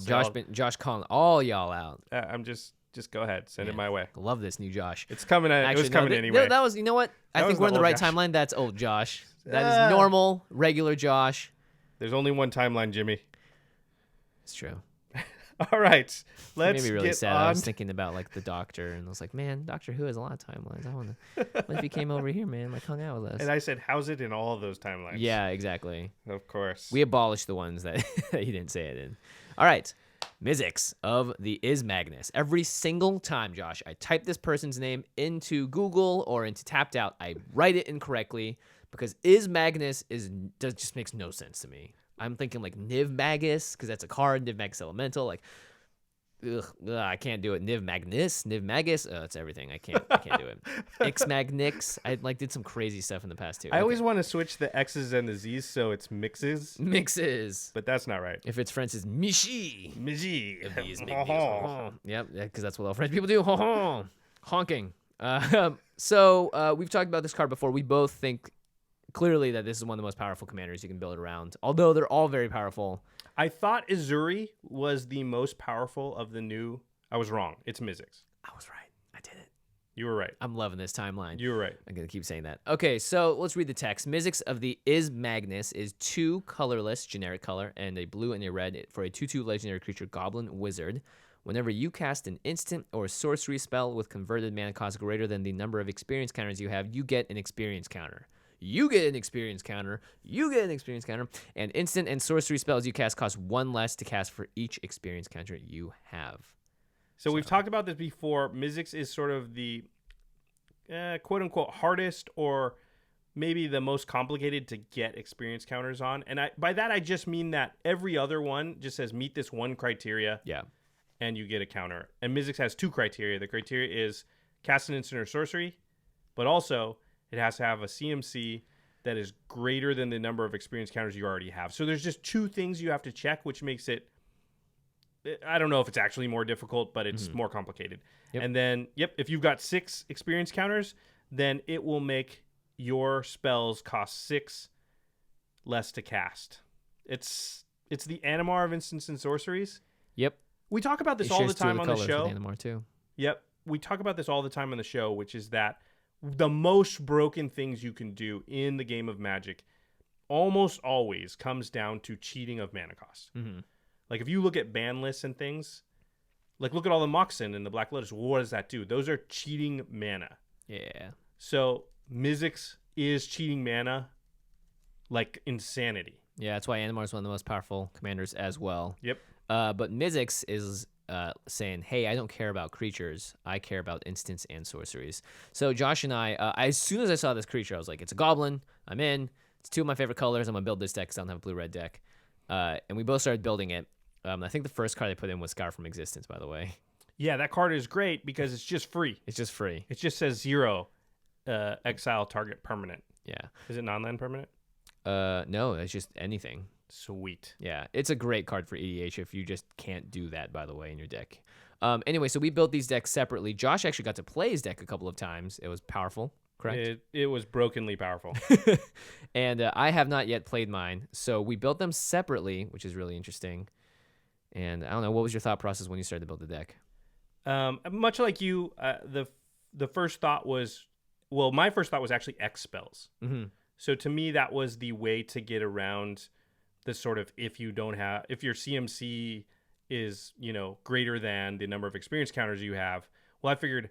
Josh calling all y'all out. I'm just go ahead. Send it my way. Love this new Josh. It's coming. It was coming anyway. That was, you know what? I think we're in the right timeline. That's old Josh. That is normal, regular Josh. There's only one timeline, Jimmy. It's true. All right, let's made me really sad. I was thinking about like the Doctor, and I was like, man, Doctor Who has a lot of timelines. I want to. What if he came over here, man? Like hung out with us? And I said, how's it in all of those timelines? Yeah, exactly. Of course. We abolished the ones that he didn't say it in. All right, Mizzix of the Izmagnus. Every single time, Josh, I type this person's name into Google or into Tapped Out, I write it incorrectly because Izmagnus just makes no sense to me. I'm thinking like Niv Magus because that's a card. Niv Magus Elemental. Like, I can't do it. Niv Magus. It's everything. I can't do it. Ixmagnix. I did some crazy stuff in the past too. I always want to switch the X's and the Z's so it's mixes. Mixes. But that's not right. If it's French, it's Michi. Michi. Yep, because that's what all French people do. Honking. So we've talked about this card before. We both think clearly that this is one of the most powerful commanders you can build around, although they're all very powerful. I thought Izuri was the most powerful of the new. I was wrong. It's Mizzix. I was right. I did it. You were right. I'm loving this timeline. You were right. I'm going to keep saying that. Okay, so let's read the text. Mizzix of the Izmagnus is 2 colorless, generic color, and a blue and a red for a 2/2 legendary creature, Goblin Wizard. Whenever you cast an instant or sorcery spell with converted mana cost greater than the number of experience counters you have, you get an experience counter. You get an experience counter. You get an experience counter. And instant and sorcery spells you cast cost 1 less to cast for each experience counter you have. So we've talked about this before. Mizzix is sort of the quote-unquote hardest or maybe the most complicated to get experience counters on. And by that, I just mean that every other one just says meet this one criteria. Yeah. And you get a counter. And Mizzix has 2 criteria. The criteria is cast an instant or sorcery, but also it has to have a CMC that is greater than the number of experience counters you already have. So there's just 2 things you have to check, which makes it, I don't know if it's actually more difficult, but it's more complicated. Yep. And then, if you've got 6 experience counters, then it will make your spells cost 6 less to cast. It's the Animar of instants and sorceries. Yep. We talk about this all the time on the show. Animar too. Yep. We talk about this all the time on the show, which is that the most broken things you can do in the game of Magic almost always comes down to cheating of mana cost. Mm-hmm. Like if you look at ban lists and things, like look at all the Moxen and the Black Lotus, what does that do? Those are cheating mana. Yeah. So Mizzix is cheating mana like insanity. Yeah, that's why Animar is one of the most powerful commanders as well. Yep. But Mizzix is saying, hey, I don't care about creatures. I care about instants and sorceries. So Josh and I, as soon as I saw this creature, I was like, it's a goblin. I'm in. It's 2 of my favorite colors. I'm going to build this deck because I don't have a blue-red deck. And we both started building it. I think the first card I put in was Scour from Existence, by the way. Yeah, that card is great because it's just free. It's just free. It just says 0 exile target permanent. Yeah. Is it non-land permanent? No, it's just anything. Sweet. Yeah, it's a great card for EDH if you just can't do that, by the way, in your deck. Anyway, so we built these decks separately. Josh actually got to play his deck a couple of times. It was powerful, correct? It was brokenly powerful. And I have not yet played mine. So we built them separately, which is really interesting. And I don't know, what was your thought process when you started to build the deck? Much like you, the first thought was, well, my first thought was actually X spells. Mm-hmm. So to me, that was the way to get around the sort of if your CMC is, greater than the number of experience counters you have. Well, I figured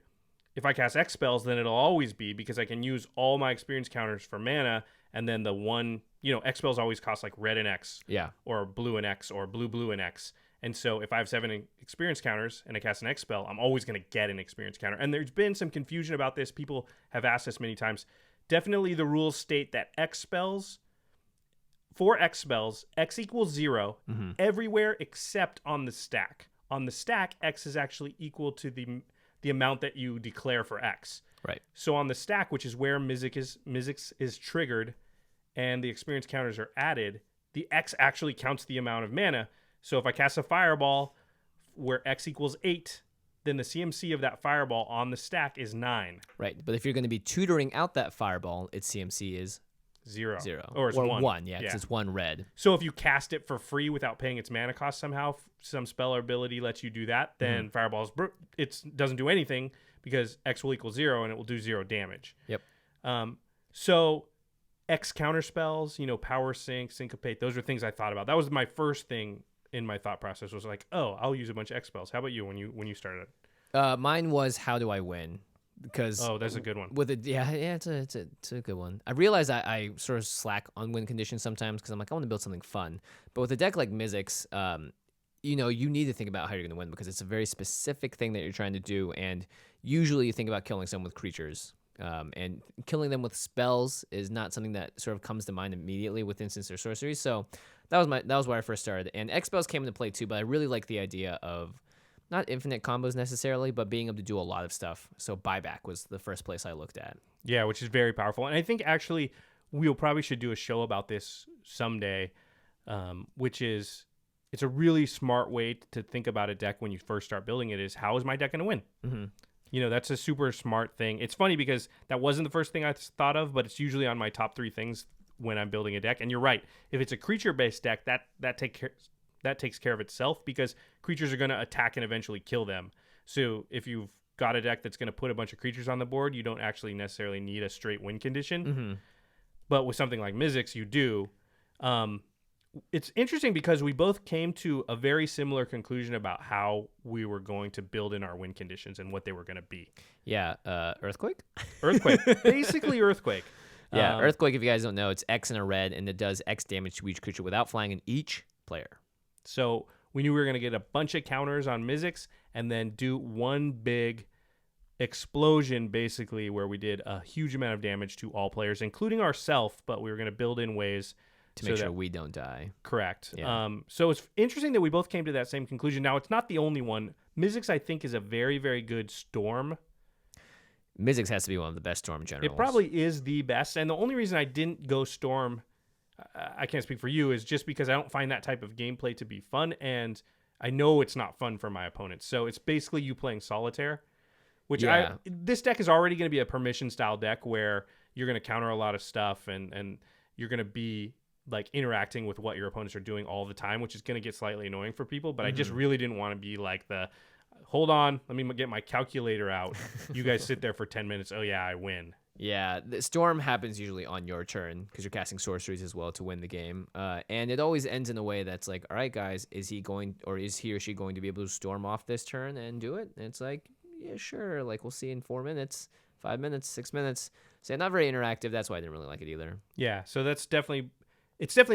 if I cast X spells, then it'll always be because I can use all my experience counters for mana. And then the one, X spells always cost like red and X. Yeah. Or blue and X or blue and X. And so if I have 7 experience counters and I cast an X spell, I'm always going to get an experience counter. And there's been some confusion about this. People have asked us many times. Definitely the rules state that for X spells, X equals 0 everywhere except on the stack. On the stack, X is actually equal to the amount that you declare for X. Right. So on the stack, which is where Mizzix is triggered and the experience counters are added, the X actually counts the amount of mana. So if I cast a fireball where X equals 8, then the CMC of that fireball on the stack is 9. Right. But if you're going to be tutoring out that fireball, its CMC is 0. 0. Or it's 1. Yeah, because it's 1 red. So if you cast it for free without paying its mana cost somehow, some spell or ability lets you do that, then fireballs, it doesn't do anything because X will equal 0 and it will do 0 damage. Yep. So X counter spells, power sync, syncopate, those are things I thought about. That was my first thing in my thought process was like, oh, I'll use a bunch of X spells. How about you when you started? Mine was how do I win? Because that's a good one. With it, yeah, it's a good one. I realize I sort of slack on win conditions sometimes because I'm like I want to build something fun. But with a deck like Mizzix, you need to think about how you're going to win because it's a very specific thing that you're trying to do, and usually you think about killing someone with creatures. And killing them with spells is not something that sort of comes to mind immediately with instants or sorceries. So that was where I first started. And X spells came into play too, but I really like the idea of not infinite combos necessarily, but being able to do a lot of stuff. So buyback was the first place I looked at. Yeah, which is very powerful. And I think actually we probably should do a show about this someday, which is it's a really smart way to think about a deck when you first start building it is how is my deck going to win? Mm-hmm. That's a super smart thing. It's funny because that wasn't the first thing I thought of, but it's usually on my top 3 things when I'm building a deck. And you're right. If it's a creature-based deck, that takes care of itself because creatures are going to attack and eventually kill them. So if you've got a deck that's going to put a bunch of creatures on the board, you don't actually necessarily need a straight win condition. Mm-hmm. But with something like Mizzix, you do. It's interesting because we both came to a very similar conclusion about how we were going to build in our win conditions and what they were going to be. Yeah, Earthquake? Earthquake. Basically Earthquake. Yeah, Earthquake, if you guys don't know, it's X and a red, and it does X damage to each creature without flying in each player. So we knew we were going to get a bunch of counters on Mizzix and then do one big explosion, basically, where we did a huge amount of damage to all players, including ourselves, but we were going to build in ways to make sure we don't die. Correct. Yeah. So it's interesting that we both came to that same conclusion. Now, it's not the only one. Mizzix, I think, is a very, very good Storm. Mizzix has to be one of the best Storm generals. It probably is the best. And the only reason I didn't go Storm, I can't speak for you, is just because I don't find that type of gameplay to be fun. And I know it's not fun for my opponents. So it's basically you playing Solitaire, which this deck is already going to be a permission style deck where you're going to counter a lot of stuff and you're going to be like interacting with what your opponents are doing all the time, which is going to get slightly annoying for people. But I just really didn't want to be like hold on, let me get my calculator out. You guys sit there for 10 minutes. Oh yeah, I win. Yeah, the storm happens usually on your turn because you're casting sorceries as well to win the game. And it always ends in a way that's like, all right, guys, is he or she going to be able to storm off this turn and do it? And it's like, yeah, sure. Like, we'll see in 4 minutes, 5 minutes, 6 minutes. So not very interactive. That's why I didn't really like it either. Yeah, so it's definitely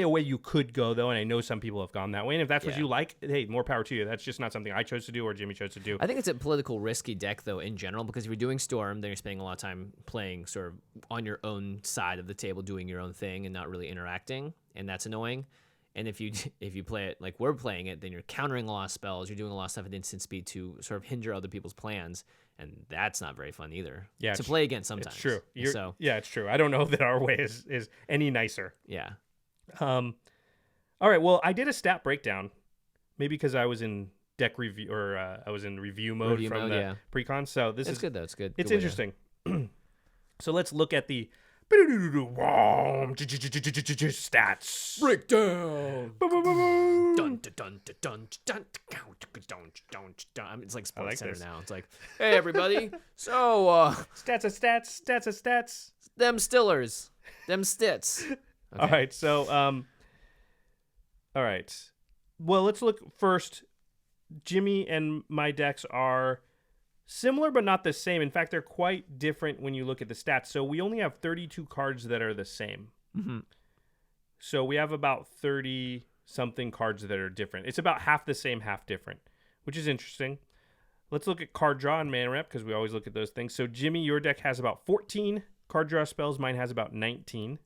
a way you could go, though, and I know some people have gone that way. And if that's what you like, hey, more power to you. That's just not something I chose to do or Jimmy chose to do. I think it's a political risky deck, though, in general, because if you're doing Storm, then you're spending a lot of time playing sort of on your own side of the table, doing your own thing and not really interacting, and that's annoying. And if you play it like we're playing it, then you're countering a lot of spells. You're doing a lot of stuff at instant speed to sort of hinder other people's plans, and that's not very fun either. Yeah, to play against sometimes. It's true. So yeah, it's true. I don't know that our way is any nicer. Yeah. All right. Well, I did a stat breakdown, maybe because I was in deck review or I was in review mode pre-con. So this is good though. It's good. It's good interesting. So let's look at the stats breakdown. It's like Sports Center now. It's like, hey everybody, so stats of stats. Them stillers, them stits. Okay. All right. So all right. Well, let's look first. Jimmy and my decks are similar but not the same. In fact, they're quite different when you look at the stats. So we only have 32 cards that are the same. Mm-hmm. So we have about 30-something cards that are different. It's about half the same, half different, which is interesting. Let's look at card draw and mana rep because we always look at those things. So Jimmy, your deck has about 14 card draw spells. Mine has about 19.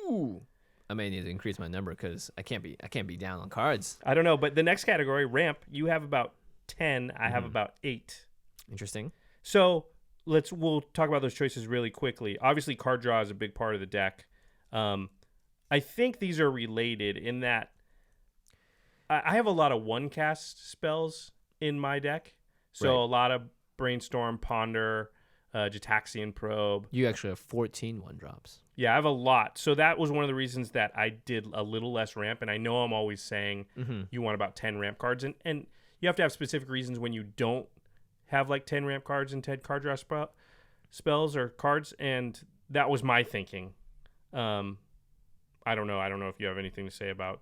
Ooh. I may need to increase my number because I can't be down on cards. I don't know, but the next category, ramp, you have about 10. I have about 8. Interesting. So we'll talk about those choices really quickly. Obviously, card draw is a big part of the deck. I think these are related in that I have a lot of one-cast spells in my deck. So a lot of Brainstorm, Ponder, Jataxian Probe. You actually have 14 one-drops. Yeah, I have a lot. So that was one of the reasons that I did a little less ramp. And I know I'm always saying you want about 10 ramp cards. And you have to have specific reasons when you don't have like 10 ramp cards and 10 card draw spells or cards. And that was my thinking. I don't know. I don't know if you have anything to say about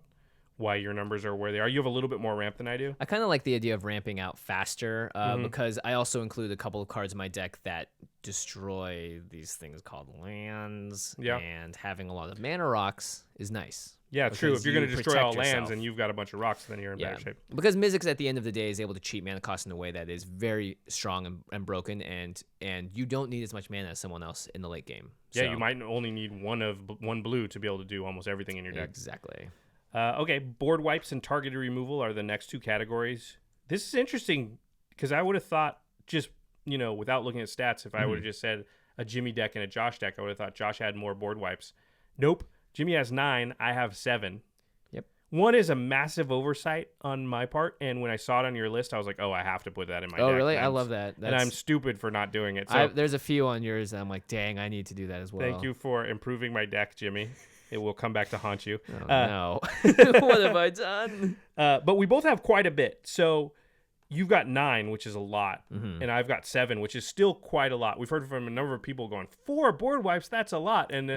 why your numbers are where they are. You have a little bit more ramp than I do. I kind of like the idea of ramping out faster because I also include a couple of cards in my deck that destroy these things called lands. Yeah. And having a lot of mana rocks is nice. Yeah, true. If you're going to destroy all lands yourself. and you've got a bunch of rocks, then you're in better shape. Because Mizzix at the end of the day is able to cheat mana cost in a way that is very strong and broken, and you don't need as much mana as someone else in the late game. Yeah, you might only need one blue to be able to do almost everything in your deck. Exactly. Okay, board wipes and targeted removal are the next two categories. This is interesting because I would have thought just, without looking at stats, if I would have just said a Jimmy deck and a Josh deck, I would have thought Josh had more board wipes. Nope. Jimmy has 9. I have 7. Yep. One is a massive oversight on my part, and when I saw it on your list, I was like, oh, I have to put that in my deck. Oh, really? I love that. And I'm stupid for not doing it. So there's a few on yours that I'm like, dang, I need to do that as well. Thank you for improving my deck, Jimmy. It will come back to haunt you. Oh, no. What have I done? But we both have quite a bit. So you've got 9, which is a lot, and I've got 7, which is still quite a lot. We've heard from a number of people going, 4 board wipes, that's a lot. And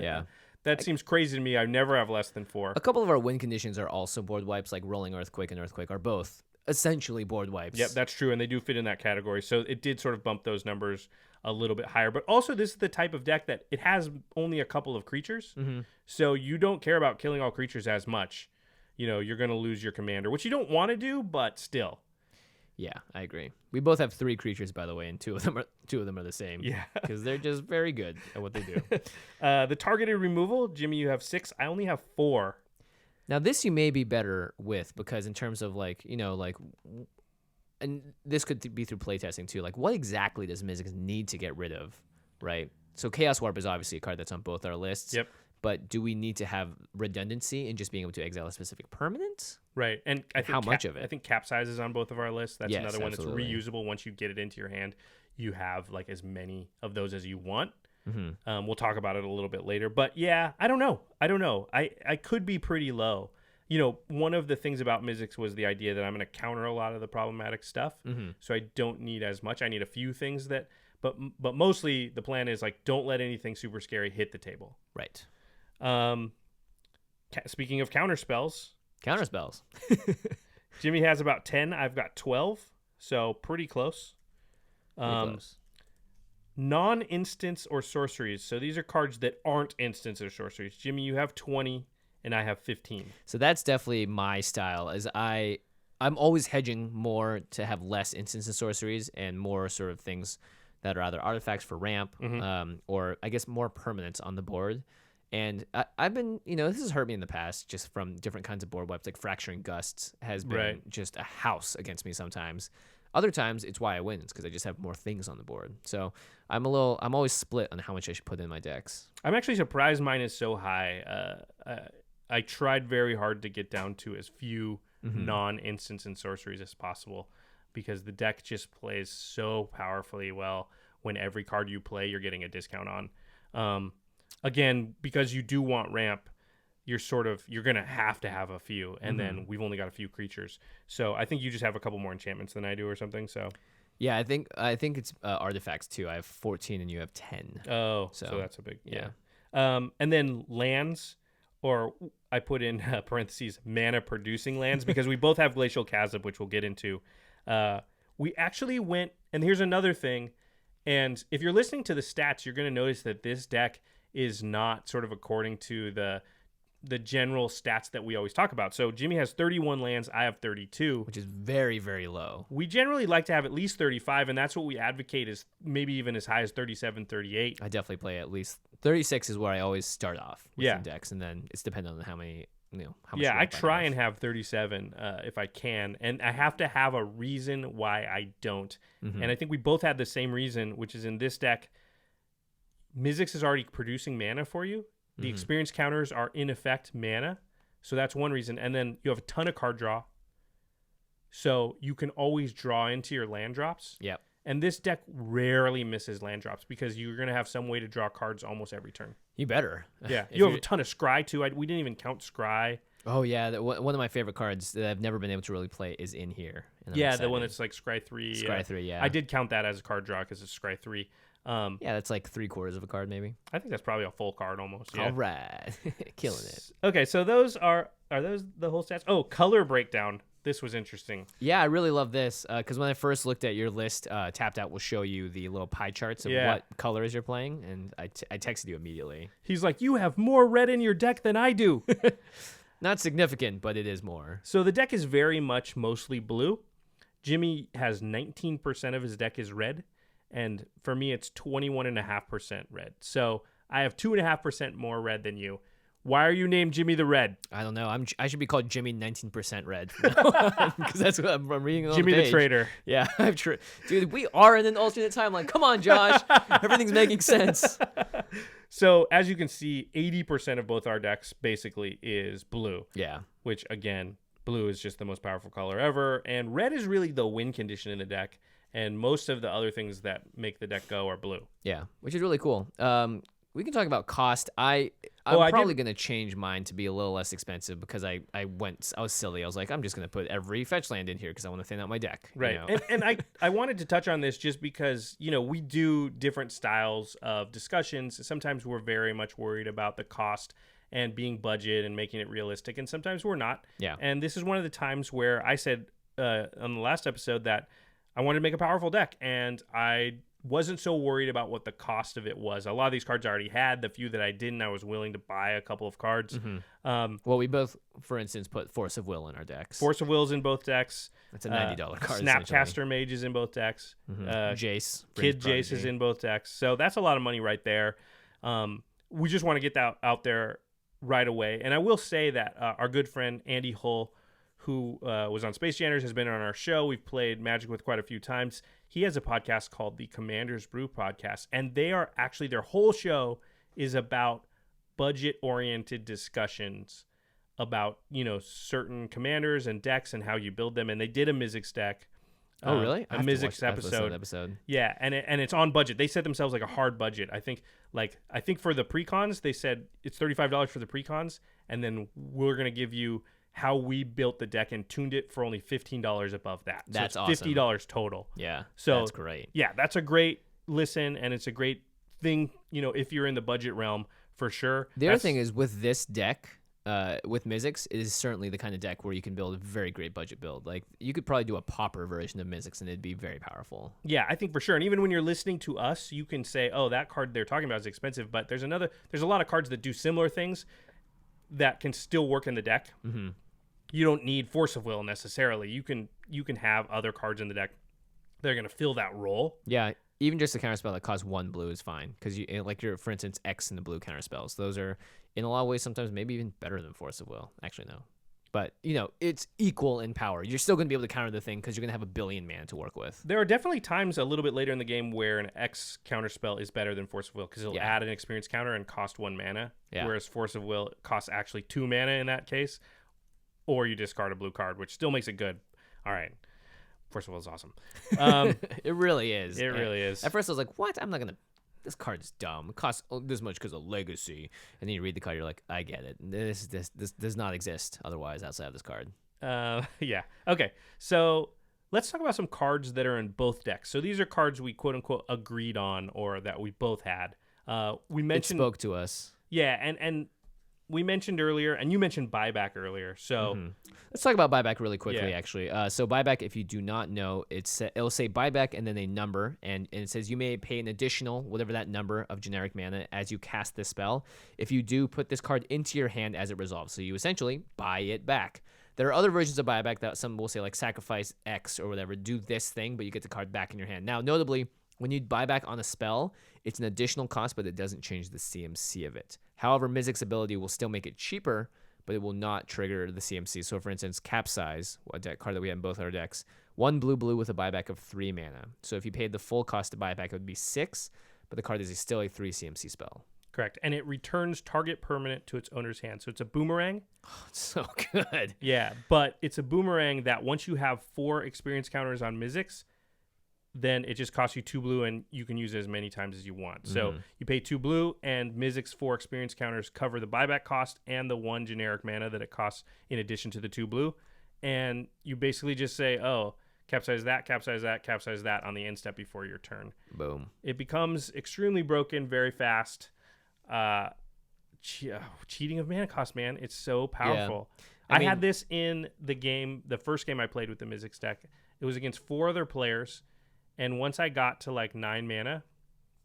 that seems crazy to me. I never have less than 4. A couple of our win conditions are also board wipes, like Rolling Earthquake and Earthquake are both essentially board wipes. Yep, that's true, and they do fit in that category. So it did sort of bump those numbers a little bit higher. But also, this is the type of deck that it has only a couple of creatures, so you don't care about killing all creatures as much. You're going to lose your commander, which you don't want to do, but still. Yeah, I agree. We both have 3 creatures, by the way, and two of them are the same. Yeah, because they're just very good at what they do. The targeted removal, Jimmy, you have 6. I only have 4. Now this you may be better with because in terms of and this could be through playtesting too. Like, what exactly does Mizzix need to get rid of, right? So Chaos Warp is obviously a card that's on both our lists. Yep. But do we need to have redundancy in just being able to exile a specific permanent? Right, and I think how much of it? I think Capsize is on both of our lists. That's another one that's absolutely reusable. Once you get it into your hand, you have like as many of those as you want. We'll talk about it a little bit later. But yeah, I don't know. I could be pretty low. One of the things about Mizzix was the idea that I'm going to counter a lot of the problematic stuff. So I don't need as much. I need a few things that, but mostly the plan is like don't let anything super scary hit the table. Right. Speaking of counterspells, Jimmy has about 10. I've got 12, so pretty close. Close. Non-instants or sorceries. So these are cards that aren't instants or sorceries. Jimmy, you have 20, and I have 15. So that's definitely my style. As I'm always hedging more to have less instants and sorceries and more sort of things that are either artifacts for ramp, or I guess more permanents on the board. And I've been, this has hurt me in the past just from different kinds of board wipes. Like Fracturing Gusts has been just a house against me sometimes. Other times it's why I win. It's because I just have more things on the board. So I'm always split on how much I should put in my decks. I'm actually surprised mine is so high. I tried very hard to get down to as few non-instants and sorceries as possible because the deck just plays so powerfully well when every card you play you're getting a discount on. Again, because you do want ramp, you're going to have a few, and then we've only got a few creatures. So I think you just have a couple more enchantments than I do or something. So yeah, I think it's artifacts too. I have 14 and you have 10. Oh, so that's a big and then lands, or I put in parentheses mana producing lands because we both have Glacial Chasm, which we'll get into. We actually went, and here's another thing. And if you're listening to the stats, you're going to notice that this deck is not sort of according to the general stats that we always talk about. So Jimmy has 31 lands, I have 32. Which is very, very low. We generally like to have at least 35, and that's what we advocate is maybe even as high as 37, 38. I definitely play at least 36 is where I always start off with some decks, and then it's dependent on how many, how much. Yeah, I try and have 37 if I can, and I have to have a reason why I don't. And I think we both had the same reason, which is in this deck, Mizzix is already producing mana for you. The experience counters are in effect mana. So that's one reason. And then you have a ton of card draw. So you can always draw into your land drops. Yep. And this deck rarely misses land drops because you're going to have some way to draw cards almost every turn. You better. Yeah. You have a ton of scry too. We didn't even count scry. Oh, yeah. One of my favorite cards that I've never been able to really play is in here. Yeah, the one that's like scry 3. Scry 3, yeah. I did count that as a card draw because it's scry 3. Yeah, that's like 3/4 of a card, maybe. I think that's probably a full card almost. Yeah. All right. Killing it. Okay, so those are those the whole stats? Oh, color breakdown. This was interesting. Yeah, I really love this because when I first looked at your list, Tapped Out will show you the little pie charts of what colors you're playing, and I texted you immediately. He's like, you have more red in your deck than I do. Not significant, but it is more. So the deck is very much mostly blue. Jimmy has 19% of his deck is red. And for me, it's 21.5% red. So I have 2.5% more red than you. Why are you named Jimmy the Red? I don't know. I should be called Jimmy 19% red because that's what I'm reading on Jimmy the page. The Traitor. Yeah, dude. We are in an alternate timeline. Come on, Josh. Everything's making sense. So as you can see, 80% of both our decks basically is blue. Yeah. Which again, blue is just the most powerful color ever, and red is really the win condition in the deck. And most of the other things that make the deck go are blue. Yeah, which is really cool. We can talk about cost. I'm probably going to change mine to be a little less expensive because I was silly. I was like, I'm just going to put every fetch land in here because I want to thin out my deck. Right. And I wanted to touch on this just because, we do different styles of discussions. Sometimes we're very much worried about the cost and being budget and making it realistic. And sometimes we're not. Yeah. And this is one of the times where I said on the last episode that I wanted to make a powerful deck, and I wasn't so worried about what the cost of it was. A lot of these cards I already had. The few that I didn't, I was willing to buy a couple of cards. Well, we both, for instance, put Force of Will in our decks. Force of Will's in both decks. It's a $90 card. Snapcaster Mage is in both decks. Jace. Kid Jace is in both decks. So that's a lot of money right there. We just want to get that out there right away. And I will say that our good friend Andy Hull, who was on Space Janners, has been on our show. We've played Magic with quite a few times. He has a podcast called the Commander's Brew Podcast, and they are actually, their whole show is about budget-oriented discussions about, certain commanders and decks and how you build them. And they did a Mizzix deck. Oh, really? A Mizzix episode. Yeah, and it's on budget. They set themselves like a hard budget. I think for the precons, they said it's $35 for the precons, and then we're going to give you how we built the deck and tuned it for only $15 above that. That's so it's $50 awesome. Total. Yeah, so that's great. Yeah, that's a great listen, and it's a great thing, if you're in the budget realm, for sure. The other thing is with this deck, with Mizzix, it is certainly the kind of deck where you can build a very great budget build. Like, you could probably do a pauper version of Mizzix, and it'd be very powerful. Yeah, I think for sure. And even when you're listening to us, you can say, oh, that card they're talking about is expensive, but there's a lot of cards that do similar things that can still work in the deck. Mm-hmm. You don't need Force of Will necessarily. You can have other cards in the deck that are going to fill that role. Yeah, even just a counterspell that costs 1 blue is fine, because for instance, X and the blue counterspells. Those are, in a lot of ways, sometimes maybe even better than Force of Will. Actually, no. But, it's equal in power. You're still going to be able to counter the thing because you're going to have 1 billion mana to work with. There are definitely times a little bit later in the game where an X counterspell is better than Force of Will because it'll add an experience counter and cost 1 mana, whereas Force of Will costs actually 2 mana in that case, or you discard a blue card, which still makes it good. All right. Force of Will is awesome. It really is. It really is. At first, I was like, what? I'm not going to... This card is dumb. It costs this much because of legacy. And then you read the card, you're like, I get it. This does not exist otherwise outside of this card. Yeah. Okay. So let's talk about some cards that are in both decks. So these are cards we quote unquote agreed on, or that we both had. We mentioned it spoke to us. Yeah, and we mentioned earlier, and you mentioned buyback earlier. So let's talk about buyback really quickly, actually. So buyback, if you do not know, it'll say buyback and then a number, and it says you may pay an additional, whatever that number of generic mana as you cast this spell. If you do, put this card into your hand as it resolves. So you essentially buy it back. There are other versions of buyback that some will say, like sacrifice X or whatever, do this thing, but you get the card back in your hand. Now, notably, when you buy back on a spell, it's an additional cost, but it doesn't change the CMC of it. However, Mizzix ability will still make it cheaper, but it will not trigger the CMC. So, for instance, Capsize, a deck card that we have in both our decks, 1 blue with a buyback of 3 mana. So if you paid the full cost to buy back, it would be 6, but the card is still a 3 CMC spell. Correct. And it returns target permanent to its owner's hand. So it's a boomerang. Oh, it's so good. Yeah, but it's a boomerang that once you have 4 experience counters on Mizzix, then it just costs you 2 blue, and you can use it as many times as you want. So you pay 2 blue, and Mizzix 4 experience counters cover the buyback cost and the 1 generic mana that it costs in addition to the 2 blue. And you basically just say, oh, capsize that, capsize that, capsize that on the end step before your turn. Boom. It becomes extremely broken very fast. Cheating of mana cost, man. It's so powerful. Yeah. I had this in the first game I played with the Mizzix deck. It was against 4 other players. And once I got to like 9 mana,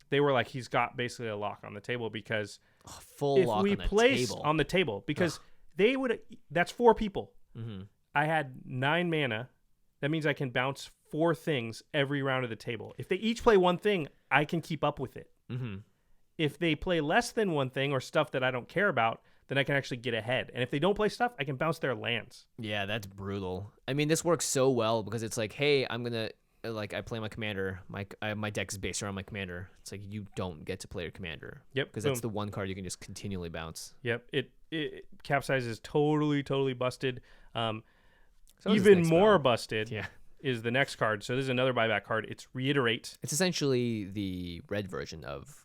they were like, he's got basically a lock on the table because full lock on the table. On the table because that's 4 people. Mm-hmm. I had 9 mana. That means I can bounce 4 things every round of the table. If they each play 1 thing, I can keep up with it. Mm-hmm. If they play less than 1 thing or stuff that I don't care about, then I can actually get ahead. And if they don't play stuff, I can bounce their lands. Yeah, that's brutal. I mean, this works so well because it's like, hey, I'm going to, I play my commander. My deck is based around my commander. It's like you don't get to play your commander. Yep. Because that's the one card you can just continually bounce. Yep. It Capsize is totally busted. So even more busted is the next card. So this is another buyback card. It's Reiterate. It's essentially the red version of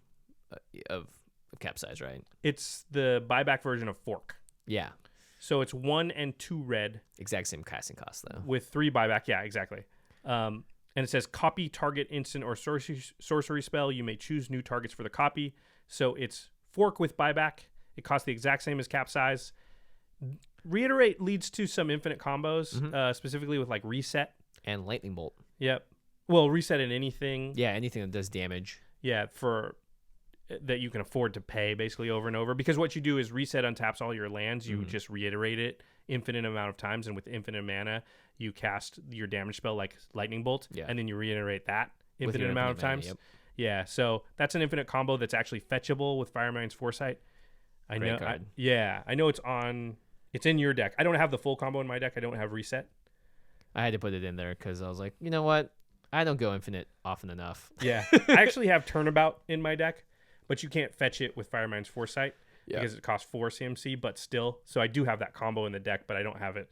Capsize, right? It's the buyback version of Fork. Yeah. So it's 1 and 2 red. Exact same casting cost though. With 3 buyback. Yeah, exactly. And it says copy target instant or sorcery spell. You may choose new targets for the copy. So it's Fork with buyback. It costs the exact same as Capsize. Reiterate leads to some infinite combos, specifically with like Reset. And Lightning Bolt. Yep. Well, Reset in anything. Yeah, anything that does damage. Yeah, that you can afford to pay basically over and over. Because what you do is Reset untaps all your lands. You just reiterate it infinite amount of times, and with infinite mana, you cast your damage spell like Lightning Bolt, and then you reiterate that infinite amount of times. Yep. Yeah, so that's an infinite combo that's actually fetchable with Firemind's Foresight. I know it's in your deck. I don't have the full combo in my deck. I don't have Reset. I had to put it in there because I was like, you know what? I don't go infinite often enough. Yeah, I actually have Turnabout in my deck, but you can't fetch it with Firemind's Foresight because it costs 4 CMC, but still. So I do have that combo in the deck, but I don't have it.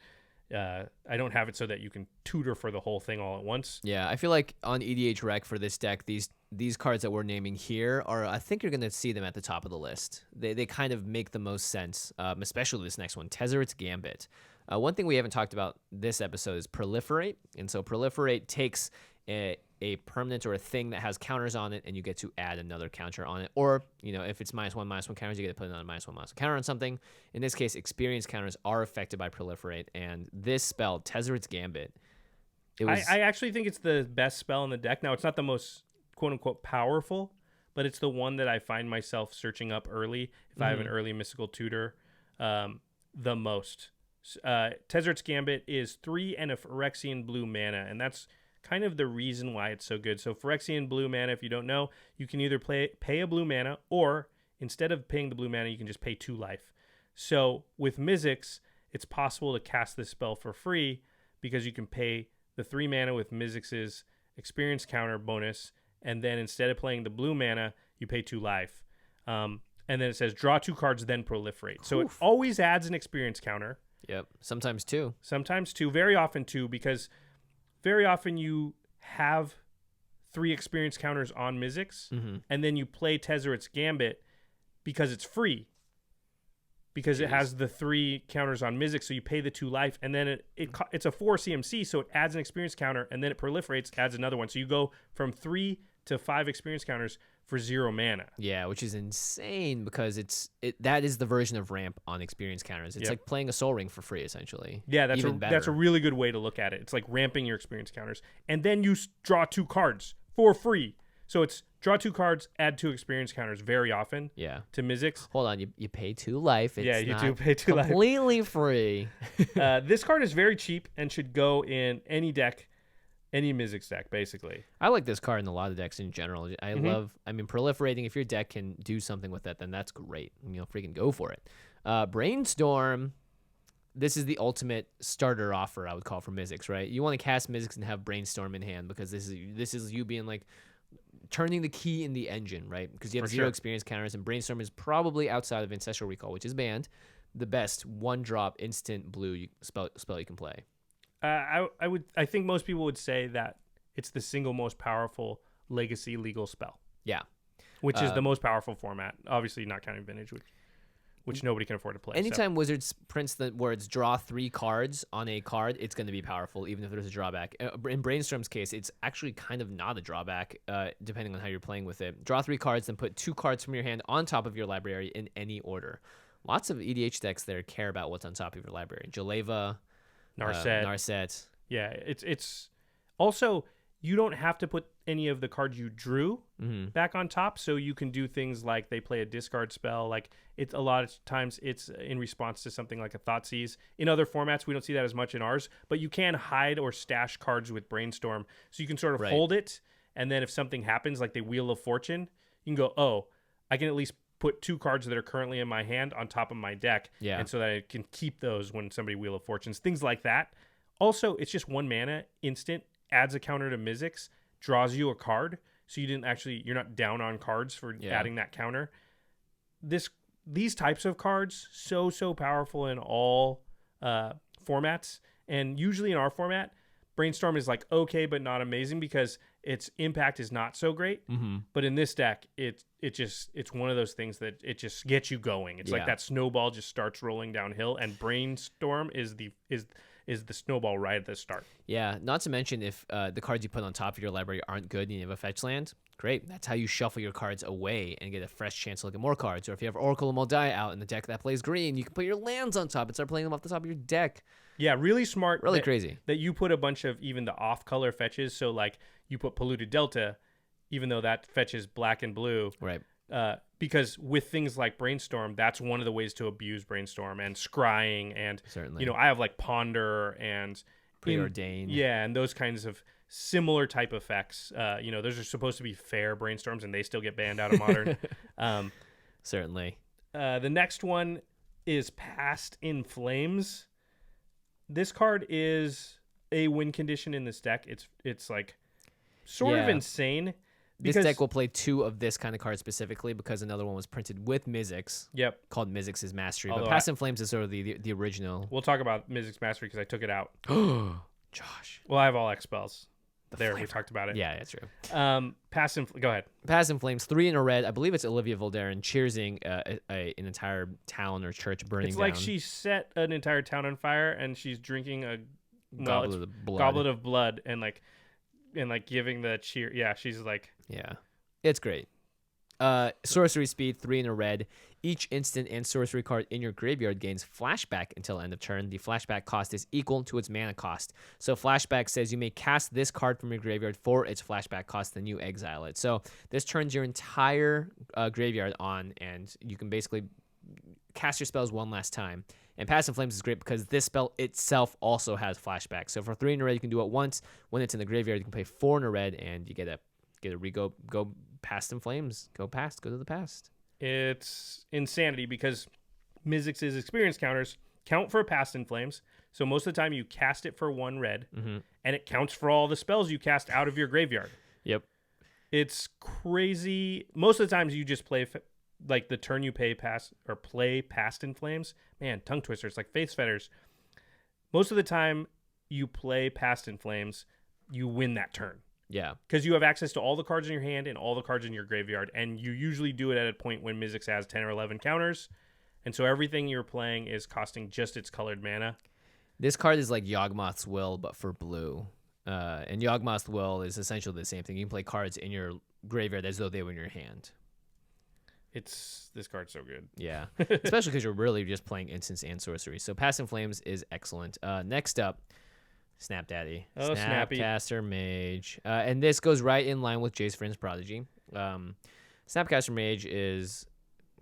I don't have it so that you can tutor for the whole thing all at once. Yeah, I feel like on EDH Rec for this deck, these cards that we're naming here are, I think you're going to see them at the top of the list. They kind of make the most sense, especially this next one, Tezzeret's Gambit. One thing we haven't talked about this episode is Proliferate. And so Proliferate takes a permanent or a thing that has counters on it, and you get to add another counter on it. Or, if it's -1/-1 counters, you get to put another -1/-1 counter on something. In this case, experience counters are affected by Proliferate, and this spell, Tezzeret's Gambit, I actually think it's the best spell in the deck. Now, it's not the most quote-unquote powerful, but it's the one that I find myself searching up early if I have an early Mystical Tutor the most. Tezzeret's Gambit is 3 and a Phyrexian blue mana, and that's kind of the reason why it's so good. So Phyrexian blue mana, if you don't know, you can either pay a blue mana, or instead of paying the blue mana, you can just pay 2 life. So with Mizzix, it's possible to cast this spell for free because you can pay the 3 mana with Mizzix's experience counter bonus, and then instead of playing the blue mana, you pay 2 life. And then it says draw 2 cards, then Proliferate. So it always adds an experience counter. Yep. Sometimes 2. Sometimes 2. Very often 2, because very often you have 3 experience counters on Mizzix, and then you play Tezzeret's Gambit because it's free. Because it has the 3 counters on Mizzix, so you pay the 2 life, and then it's a 4 CMC, so it adds an experience counter, and then it proliferates, adds another one. So you go from 3 to 5 experience counters for 0 mana. Yeah, which is insane because that is the version of ramp on experience counters. It's like playing a Soul Ring for free, essentially. Yeah, that's a really good way to look at it. It's like ramping your experience counters, and then you draw 2 cards for free. So it's draw 2 cards, add 2 experience counters very often. Yeah. To Mizzix. Hold on, you pay 2 life. It's you do pay 2 life. Completely free. This card is very cheap and should go in any deck, any Mizzix deck, basically. I like this card in a lot of decks in general. I mean, proliferating. If your deck can do something with that, then that's great. Freaking go for it. Brainstorm. This is the ultimate starter offer, I would call, for Mizzix, right? You want to cast Mizzix and have Brainstorm in hand because this is you being like turning the key in the engine, right? Because you have 0 experience counters, and Brainstorm is probably, outside of Ancestral Recall, which is banned, the best 1-drop instant blue spell you can play. I think most people would say that it's the single most powerful legacy legal spell. Yeah. Which is the most powerful format. Obviously not counting Vintage, which nobody can afford to play. Anytime Wizards prints where it's draw 3 cards on a card, it's going to be powerful, even if there's a drawback. In Brainstorm's case, it's actually kind of not a drawback, depending on how you're playing with it. Draw 3 cards, then put 2 cards from your hand on top of your library in any order. Lots of EDH decks there care about what's on top of your library. Jaleva, Narset. Yeah, it's also, you don't have to put any of the cards you drew back on top, so you can do things like they play a discard spell. Like, it's a lot of times it's in response to something like a Thoughtseize. In other formats, we don't see that as much in ours, but you can hide or stash cards with Brainstorm, so you can sort of hold it, and then if something happens, like the Wheel of Fortune, you can go, oh, I can at least put 2 cards that are currently in my hand on top of my deck, and so that I can keep those when somebody Wheel of Fortunes, things like that. Also, it's just 1 mana, instant, adds a counter to Mizzix, draws you a card, so you're not down on cards for adding that counter. These types of cards, so powerful in all formats, and usually in our format, Brainstorm is like okay but not amazing because its impact is not so great. But in this deck, it's one of those things that it just gets you going. It's like that snowball just starts rolling downhill, and Brainstorm is the snowball right at the start. Yeah, not to mention if the cards you put on top of your library aren't good and you have a fetch land, great. That's how you shuffle your cards away and get a fresh chance to look at more cards. Or if you have Oracle of Moldiah out in the deck that plays green, you can put your lands on top and start playing them off the top of your deck. Yeah, really smart. Really crazy. That you put a bunch of even the off-color fetches. So, like, you put Polluted Delta, even though that fetches black and blue. Right. Because with things like Brainstorm, that's one of the ways to abuse Brainstorm, and scrying, and certainly, I have like Ponder and Preordain. Yeah, and those kinds of similar type effects. Those are supposed to be fair Brainstorms, and they still get banned out of Modern. Certainly. The next one is Past in Flames. This card is a win condition in this deck. It's like sort of insane. This deck will play 2 of this kind of card specifically because another one was printed with Mizzix. Yep. Called Mizzix's Mastery. But Past in Flames is sort of the original. We'll talk about Mizzix Mastery because I took it out. Josh. Well, I have all X spells. We talked about it. Yeah, that's true. Go ahead. Past in Flames, 3 in a red. I believe it's Olivia Voldaren cheersing an entire town or church burning down. It's like she set an entire town on fire and she's drinking a goblet of blood. Goblet of blood, and like and like giving the cheer. Yeah, she's like, Yeah, it's great. Sorcery speed, 3 in a red. Each instant and sorcery card in your graveyard gains flashback until end of turn. The flashback cost is equal to its mana cost. So flashback says you may cast this card from your graveyard for its flashback cost, then you exile it. So this turns your entire graveyard on, and you can basically cast your spells one last time. And Passive Flames is great because this spell itself also has flashback. So for 3 in a red, you can do it once. When it's in the graveyard, you can play 4 in a red, and you get a go past in flames. Go to the past. it's insanity because Mizzix's experience counters count for past in flames. So most of the time you cast it for 1 red, and it counts for all the spells you cast out of your graveyard. Yep. It's crazy. Most of the times you just play like the turn you play past in flames. Man, tongue twisters like Faith's Fetters. Most of the time you play past in flames, you win that turn. Yeah. Because you have access to all the cards in your hand and all the cards in your graveyard, and you usually do it at a point when Mizzix has 10 or 11 counters, and so everything you're playing is costing just its colored mana. This card is like Yawgmoth's Will, but for blue. And Yawgmoth's Will is essentially the same thing. You can play cards in your graveyard as though they were in your hand. This card's so good. Yeah, especially because you're really just playing instants and sorcery. So Passive Flames is excellent. Next up, Snap Daddy. Oh, Snappy. Snapcaster Mage. And this goes right in line with Jace Vryn's Prodigy. Snapcaster Mage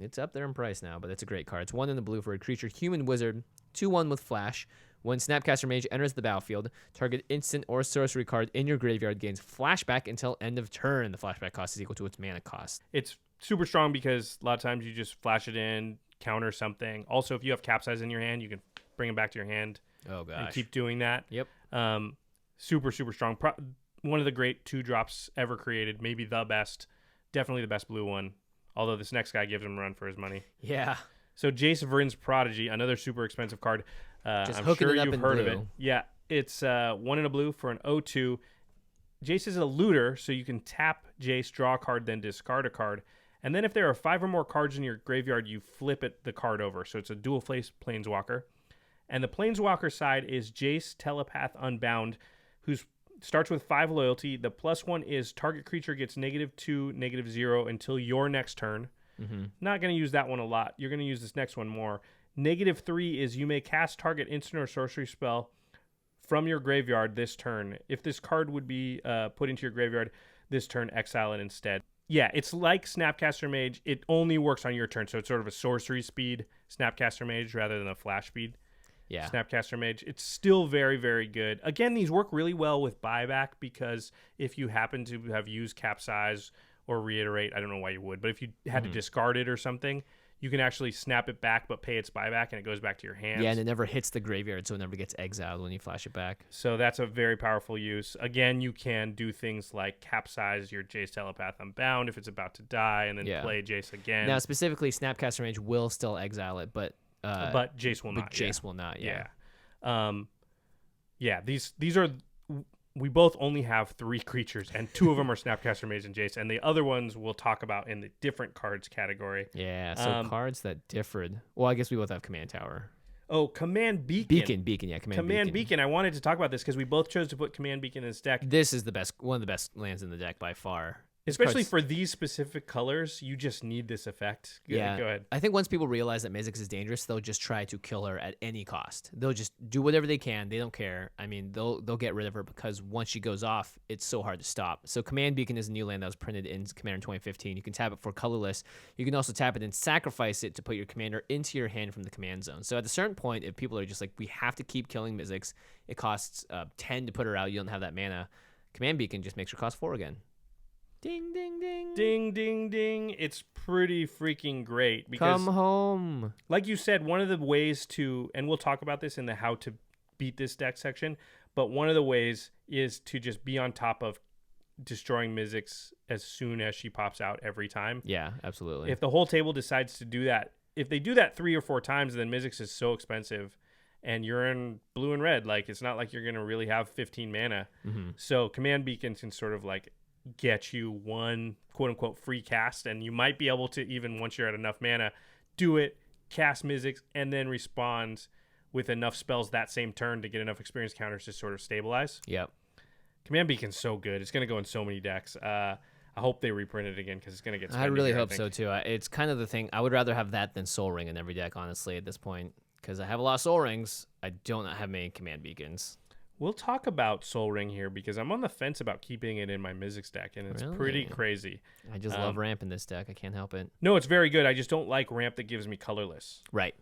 it's up there in price now, but it's a great card. It's 1 in the blue for a creature, human wizard, 2/1 with flash. When Snapcaster Mage enters the battlefield, target instant or sorcery card in your graveyard gains flashback until end of turn. The flashback cost is equal to its mana cost. It's super strong because a lot of times you just flash it in, counter something. Also, if you have Capsize in your hand, you can bring it back to your hand. Oh, gosh. And keep doing that. Yep. Super, super strong. One of the great 2-drops ever created. Maybe the best. Definitely the best blue one. Although this next guy gives him a run for his money. Yeah. So Jace Vryn's Prodigy, another super expensive card. Just I'm hooking sure it up you've in heard of blue. it. Yeah. It's 1 in a blue for an 0/2. Jace is a looter, so you can tap Jace, draw a card, then discard a card. And then if there are 5 or more cards in your graveyard, you flip the card over. So it's a dual face Planeswalker. And the Planeswalker side is Jace, Telepath, Unbound, who starts with 5 loyalty. The +1 is target creature gets -2, -0 until your next turn. Not going to use that one a lot. You're going to use this next one more. -3 is you may cast target instant or sorcery spell from your graveyard this turn. If this card would be put into your graveyard this turn, exile it instead. Yeah, it's like Snapcaster Mage. It only works on your turn, so it's sort of a sorcery speed Snapcaster Mage rather than a flash speed Snapcaster Mage. It's still very, very good. Again, these work really well with buyback because if you happen to have used Capsize or Reiterate, I don't know why you would, but if you had to discard it or something, you can actually snap it back but pay its buyback and it goes back to your hands. Yeah, and it never hits the graveyard, so it never gets exiled when you flash it back. So that's a very powerful use. Again, you can do things like Capsize your Jace Telepath Unbound if it's about to die and then play Jace again. Now, specifically, Snapcaster Mage will still exile it, but Jace will not. Jace will not, yeah. These are... We both only have 3 creatures, and 2 of them are Snapcaster Mage and Jace, and the other ones we'll talk about in the different cards category. Yeah, so cards that differed. Well, I guess we both have Command Tower. Oh, Command Beacon. Beacon, yeah, Command Beacon. I wanted to talk about this because we both chose to put Command Beacon in this deck. This is one of the best lands in the deck by far. Especially for these specific colors, you just need this effect. Yeah, go ahead. I think once people realize that Mizzix is dangerous, they'll just try to kill her at any cost. They'll just do whatever they can. They don't care. I mean, they'll get rid of her because once she goes off, it's so hard to stop. So Command Beacon is a new land that was printed in Commander in 2015. You can tap it for colorless. You can also tap it and sacrifice it to put your commander into your hand from the command zone. So at a certain point, if people are just like, we have to keep killing Mizzix, it costs 10 to put her out. You don't have that mana. Command Beacon just makes her cost 4 again. Ding, ding, ding. Ding, ding, ding. It's pretty freaking great. Because, come home. Like you said, one of the ways to, and we'll talk about this in the how to beat this deck section, but one of the ways is to just be on top of destroying Mizzix as soon as she pops out every time. Yeah, absolutely. If the whole table decides to do that, if they do that 3 or 4 times, then Mizzix is so expensive and you're in blue and red. Like, it's not like you're going to really have 15 mana. So Command Beacon can sort of like get you one quote-unquote free cast, and you might be able to, even once you're at enough mana, do it, cast Mizzix, and then respond with enough spells that same turn to get enough experience counters to sort of stabilize. Yep. Command Beacon's so good. It's going to go in so many decks. I hope they reprint it again because it's going to get. I really hope so too. It's kind of the thing. I would rather have that than Soul Ring in every deck, honestly, at this point, because I have a lot of Soul Rings. I don't have many Command Beacons. We'll talk about Soul Ring here because I'm on the fence about keeping it in my Mizzix deck, and it's pretty crazy. I just love ramp in this deck. I can't help it. No, it's very good. I just don't like ramp that gives me colorless. Right.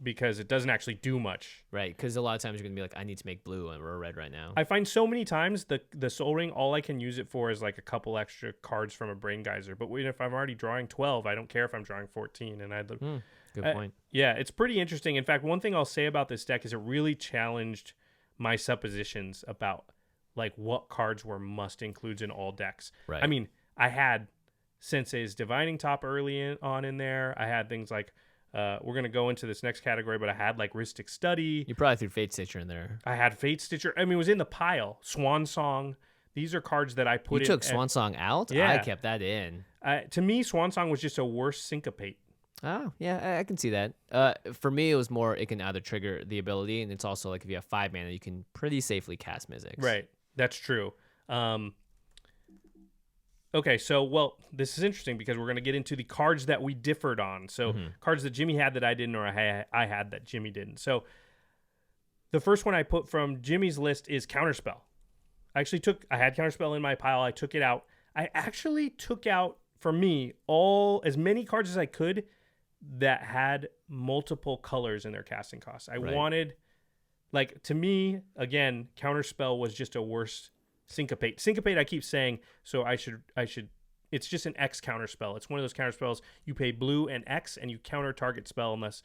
Because it doesn't actually do much. Right, because a lot of times you're going to be like, I need to make blue or red right now. I find so many times the Soul Ring, all I can use it for is like a couple extra cards from a Brain Geyser. But if I'm already drawing 12, I don't care if I'm drawing 14. And Good point. Yeah, it's pretty interesting. In fact, one thing I'll say about this deck is it really challenged my suppositions about like what cards were must includes in all decks. Right. I mean, I had Sensei's Divining Top early on in there. I had things like we're going to go into this next category, but I had like Rhystic Study. You probably threw Fate Stitcher in there. I had Fate Stitcher. I mean, it was in the pile. Swan Song. These are cards that I put in. You took Swan Song out? Yeah. I kept that in. To me, Swan Song was just a worse Syncopate. Oh, yeah, I can see that. For me, it was more, it can either trigger the ability, and it's also like if you have 5 mana, you can pretty safely cast Mizzix. Right. That's true. Okay, so, well, this is interesting because we're going to get into the cards that we differed on. So, cards that Jimmy had that I didn't, or I had that Jimmy didn't. So, the first one I put from Jimmy's list is Counterspell. I had Counterspell in my pile. I took it out. I actually took out, for me, as many cards as I could that had multiple colors in their casting costs. I wanted, like, to me, again, Counterspell was just a worse Syncopate. Syncopate, I keep saying, so I should. It's just an X counterspell. It's one of those counterspells. You pay blue and X, and you counter target spell unless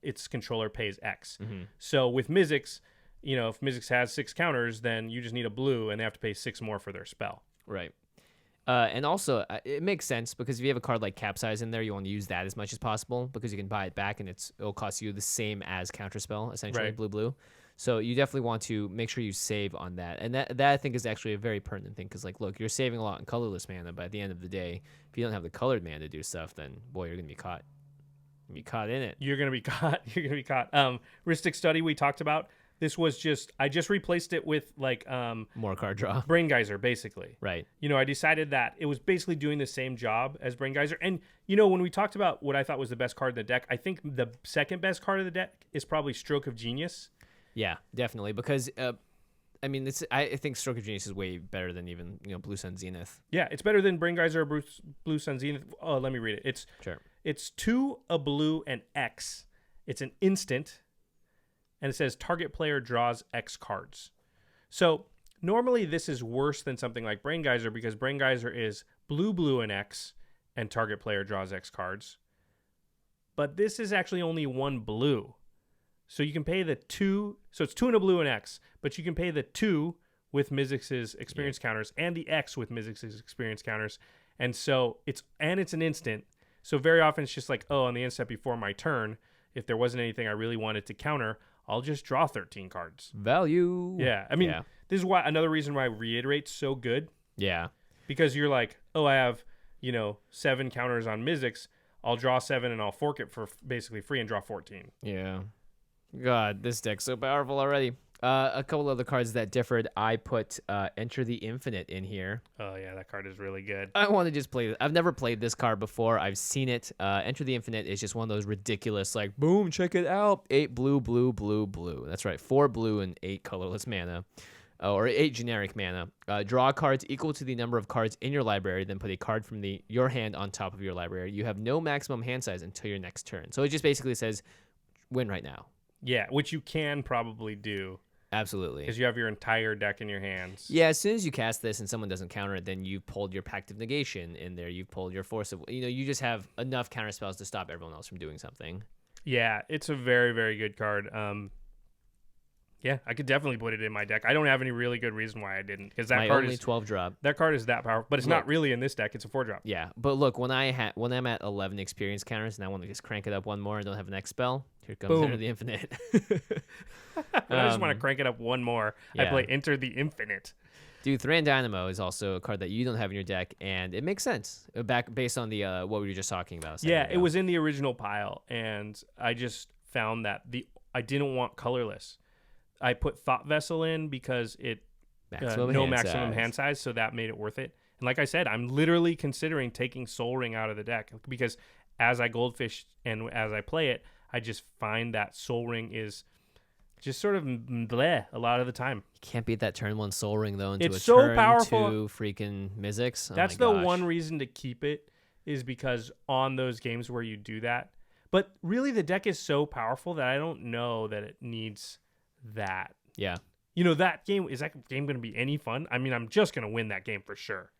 its controller pays X. So with Mizzix, if Mizzix has 6 counters, then you just need a blue, and they have to pay 6 more for their spell. Right. And also, it makes sense because if you have a card like Capsize in there, you want to use that as much as possible because you can buy it back, and it'll cost you the same as counterspell, essentially, Right. blue. So you definitely want to make sure you save on that. And that I think is actually a very pertinent thing because, like, look, you're saving a lot in colorless mana, but at the end of the day, if you don't have the colored mana to do stuff, then, boy, you're going to be caught. You're going to be caught in it. You're going to be caught. You're going to be caught. Rhystic Study we talked about. This was I just replaced it with, like... more card draw. Brain Geyser, basically. Right. I decided that it was basically doing the same job as Brain Geyser. And, when we talked about what I thought was the best card in the deck, I think the second best card of the deck is probably Stroke of Genius. Yeah, definitely. Because, I think Stroke of Genius is way better than even, Blue Sun Zenith. Yeah, it's better than Brain Geyser or Blue Sun Zenith. Oh, let me read it. It's 2, a blue, and X. It's an instant. And it says target player draws X cards. So normally this is worse than something like Brain Geyser because Brain Geyser is blue, and X, and target player draws X cards. But this is actually only 1 blue. So you can pay the 2. So it's 2 and a blue and X. But you can pay the 2 with Mizzix's experience counters and the X with Mizzix's experience counters. And so it's an instant. So very often it's just like, on the instant before my turn, if there wasn't anything I really wanted to counter, I'll just draw 13 cards. Value. Yeah. I mean, This is another reason why Reiterate's so good. Yeah. Because you're like, I have, 7 counters on Mizzix. I'll draw 7 and I'll fork it for basically free and draw 14. Yeah. God, this deck's so powerful already. A couple other cards that differed. I put Enter the Infinite in here. Oh, yeah, that card is really good. I want to just play it. I've never played this card before. I've seen it. Enter the Infinite is just one of those ridiculous, like, boom, check it out. 8 blue, blue, blue, blue. That's right, 4 blue and 8 colorless mana. Or 8 generic mana. Draw cards equal to the number of cards in your library, then put a card from your hand on top of your library. You have no maximum hand size until your next turn. So it just basically says, win right now. Yeah, which you can probably do. Absolutely. Because you have your entire deck in your hands. Yeah, as soon as you cast this and someone doesn't counter it, then you've pulled your Pact of Negation in there. You've pulled your Force of... you just have enough counter spells to stop everyone else from doing something. Yeah, it's a very, very good card. Yeah, I could definitely put it in my deck. I don't have any really good reason why I didn't. Because that card is 12 drop. That card is that powerful, but it's not really in this deck. It's a 4 drop. Yeah, but look, when I'm at 11 experience counters and I want to just crank it up one more and don't have an X spell, here comes Enter the Infinite. I just want to crank it up one more. Yeah. I play Enter the Infinite. Dude, Thran Dynamo is also a card that you don't have in your deck, and it makes sense based on the what we were just talking about. Yeah, it was in the original pile, and I just found that I didn't want colorless. I put Thought Vessel in because it maximum hand size, so that made it worth it. And like I said, I'm literally considering taking Soul Ring out of the deck because as I goldfish and as I play it, I just find that Soul Ring is just sort of bleh a lot of the time. You can't beat that turn 1 Soul Ring, though, into it's a so turn powerful. 2 freaking Mizzix. Oh That's my the gosh. one reason to keep it is because on those games where you do that. But really, the deck is so powerful that I don't know that it needs that. Yeah. That game, is that game going to be any fun? I mean, I'm just going to win that game for sure.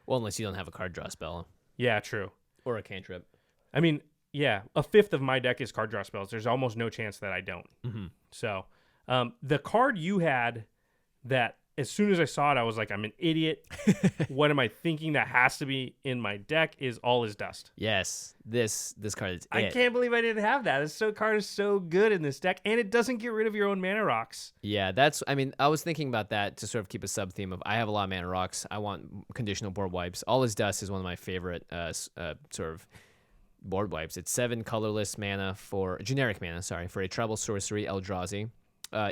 Well, unless you don't have a card draw spell. Yeah, true. Or a cantrip. I mean, yeah, a fifth of my deck is card draw spells. There's almost no chance that I don't. Mm-hmm. So, the card you had that as soon as I saw it, I was like, I'm an idiot. What am I thinking that has to be in my deck is All Is Dust. Yes, this card is I it. can't believe I didn't have that. This card is so good in this deck, and it doesn't get rid of your own mana rocks. Yeah, I was thinking about that to sort of keep a sub-theme of I have a lot of mana rocks. I want conditional board wipes. All Is Dust is one of my favorite sort of board wipes. It's 7 colorless mana generic mana, for a tribal sorcery, Eldrazi.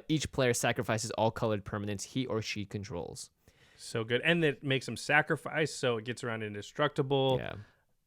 Each player sacrifices all colored permanents he or she controls. So good. And it makes them sacrifice, so it gets around indestructible.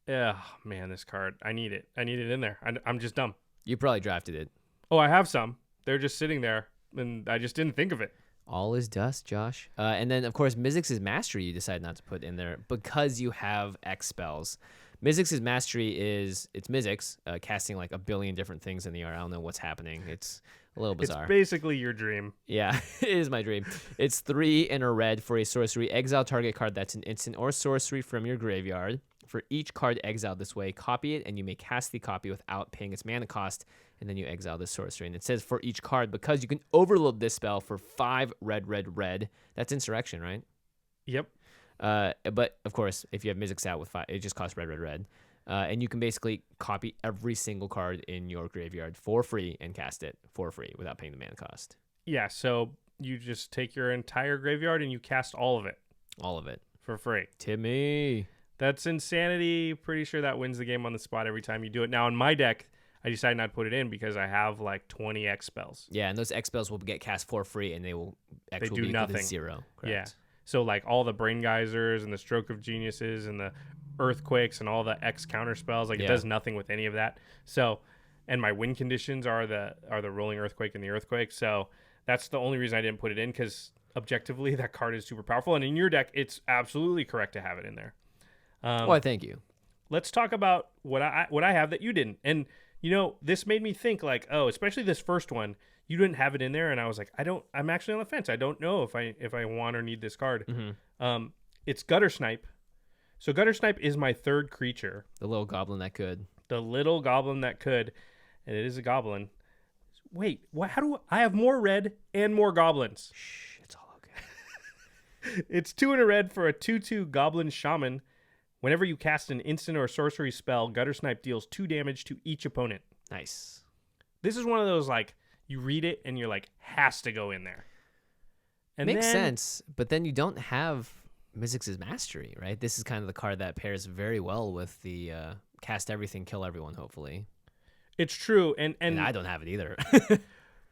Yeah. Man, this card. I need it. I need it in there. I'm just dumb. You probably drafted it. Oh, I have some. They're just sitting there, and I just didn't think of it. All Is Dust, Josh. And then, of course, Mizzix's Mastery you decide not to put in there because you have X spells. Mizzix's Mastery it's Mizzix casting like a billion different things in the air. I don't know what's happening. It's a little bizarre. It's basically your dream. Yeah, it is my dream. It's 3 in a red for a sorcery. Exile target card that's an instant or sorcery from your graveyard. For each card exiled this way, copy it, and you may cast the copy without paying its mana cost, and then you exile this sorcery. And it says for each card, because you can overload this spell for 5 red, red, red. That's Insurrection, right? Yep. But, of course, if you have Mizzix out with 5, it just costs red, red, red. And you can basically copy every single card in your graveyard for free and cast it for free without paying the mana cost. Yeah, so you just take your entire graveyard and you cast all of it. All of it. For free. Timmy. That's insanity. Pretty sure that wins the game on the spot every time you do it. Now, in my deck, I decided not to put it in because I have like 20 X spells. Yeah, and those X spells will get cast for free and they will actually do be nothing. 0. Correct. Yeah. So like all the Brain Geysers and the Stroke of Geniuses and the Earthquakes and all the X counter spells, it does nothing with any of that. So, and my win conditions are the Rolling Earthquake and the Earthquake. So that's the only reason I didn't put it in, because objectively that card is super powerful. And in your deck, it's absolutely correct to have it in there. Why, thank you. Let's talk about what I have that you didn't. And this made me think especially this first one, you didn't have it in there, and I was like, I'm actually on the fence. I don't know if I want or need this card. Mm-hmm. It's Gutter Snipe. So Gutter Snipe is my third creature. The little goblin that could. The little goblin that could, and it is a goblin. Wait, how do I have more red and more goblins? Shh, it's all okay. It's 2 in a red for a 2/2 goblin shaman. Whenever you cast an instant or sorcery spell, Gutter Snipe deals 2 damage to each opponent. Nice. This is one of those, you read it and you're like, has to go in there. And Makes sense, but then you don't have Mizzix's Mastery, right? This is kind of the card that pairs very well with the cast everything, kill everyone, hopefully. It's true. And I don't have it either.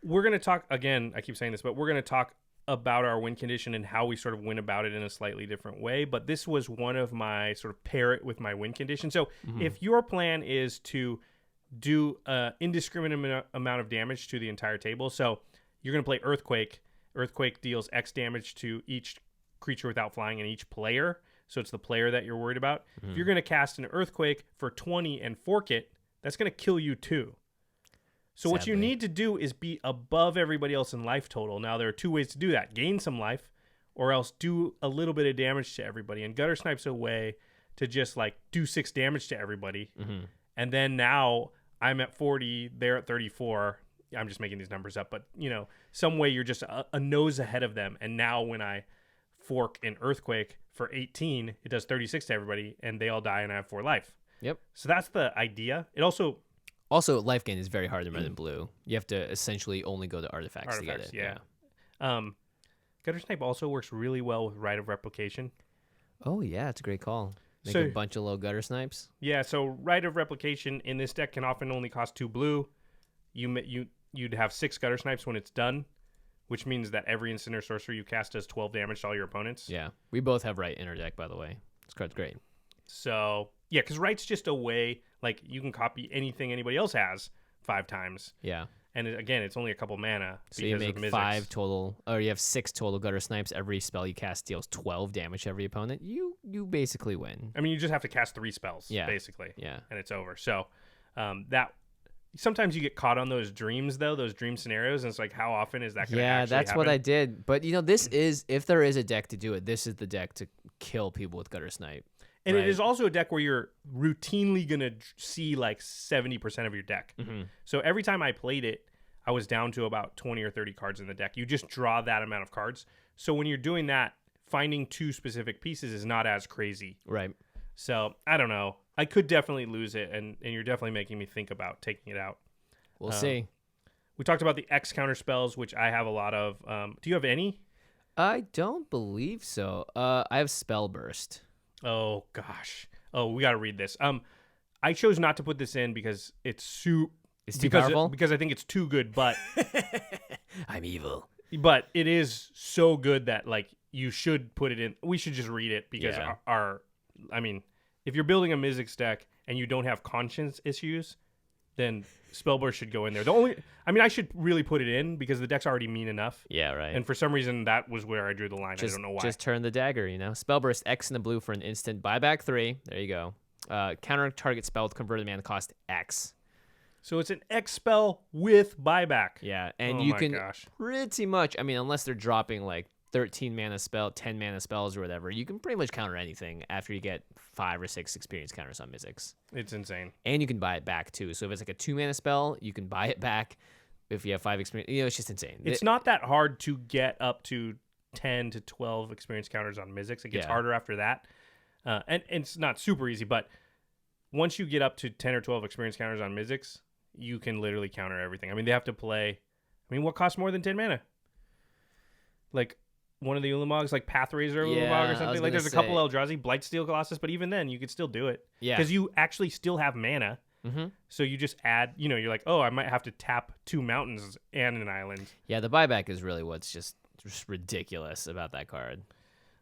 We're going to talk, again, I keep saying this, but we're going to talk about our win condition and how we sort of win about it in a slightly different way. But this was one of my sort of pair it with my win condition. So if your plan is to do an indiscriminate amount of damage to the entire table, so you're going to play Earthquake. Earthquake deals X damage to each creature without flying and each player. So it's the player that you're worried about. If you're going to cast an Earthquake for 20 and fork it, that's going to kill you too. So what you need to do is be above everybody else in life total. Now, there are 2 ways to do that. Gain some life, or else do a little bit of damage to everybody. And Gutter Snipe's a way to just, do 6 damage to everybody. Mm-hmm. And then now I'm at 40, they're at 34. I'm just making these numbers up. But, some way you're just a nose ahead of them. And now when I fork an Earthquake for 18, it does 36 to everybody, and they all die, and I have 4 life. Yep. So that's the idea. It also... life gain is very hard in red and blue. You have to essentially only go to artifacts to get it. Yeah. Gutter Snipe also works really well with Rite of Replication. Oh, yeah, it's a great call. Make So- a bunch of little Gutter Snipes. Yeah, so Rite of Replication in this deck can often only cost 2 blue. You'd have 6 Gutter Snipes when it's done, which means that every instant or sorcery you cast does 12 damage to all your opponents. Yeah. We both have Right in our deck, by the way. This card's great. So, yeah, because Right's just a way, like, you can copy anything anybody else has 5 times. Yeah. And again, it's only a couple mana. So you make 5 total, or you have 6 total Gutter Snipes. Every spell you cast deals 12 damage to every opponent. You basically win. I mean, you just have to cast 3 spells, basically. Yeah. And it's over. So that sometimes you get caught on those dreams, though, those dream scenarios, and it's like, how often is that going to actually that's happen? what I did. But, this is, if there is a deck to do it, this is the deck to kill people with Gutter Snipe. And it is also a deck where you're routinely going to see like 70% of your deck. Mm-hmm. So every time I played it, I was down to about 20 or 30 cards in the deck. You just draw that amount of cards. So when you're doing that, finding 2 specific pieces is not as crazy. Right. So I don't know. I could definitely lose it, and you're definitely making me think about taking it out. We'll see. We talked about the X counter spells, which I have a lot of. Do you have any? I don't believe so. I have Spell Burst. Oh, gosh. Oh, we got to read this. I chose not to put this in because it's too powerful? Because I think it's too good, but I'm evil. But it is so good that like you should put it in. We should just read it because I mean, if you're building a Mizzix deck and you don't have conscience issues, then Spellburst should go in there. I should really put it in because the deck's already mean enough. Yeah, right. And for some reason, that was where I drew the line. I don't know why. Just turn the dagger, Spellburst X in the blue for an instant. Buyback 3. There you go. Counter target spell with converted mana cost X. So it's an X spell with buyback. Yeah, and you can pretty much, unless they're dropping like 13 mana spell, 10 mana spells or whatever, you can pretty much counter anything after you get 5 or 6 experience counters on Mizzix. It's insane. And you can buy it back too. So if it's like a 2 mana spell, you can buy it back if you have 5 experience. It's just insane. It's not that hard to get up to 10 to 12 experience counters on Mizzix. It gets harder after that. And it's not super easy, but once you get up to 10 or 12 experience counters on Mizzix, you can literally counter everything. They have to play. What costs more than 10 mana? Like one of the Ulamogs, like Pathrazor Ulamog or something. Like there's a couple Eldrazi, Blightsteel Colossus, but even then you could still do it. Yeah. Because you actually still have mana. Mm-hmm. So you just add, you're like, oh, I might have to tap 2 mountains and an island. Yeah, the buyback is really what's just ridiculous about that card.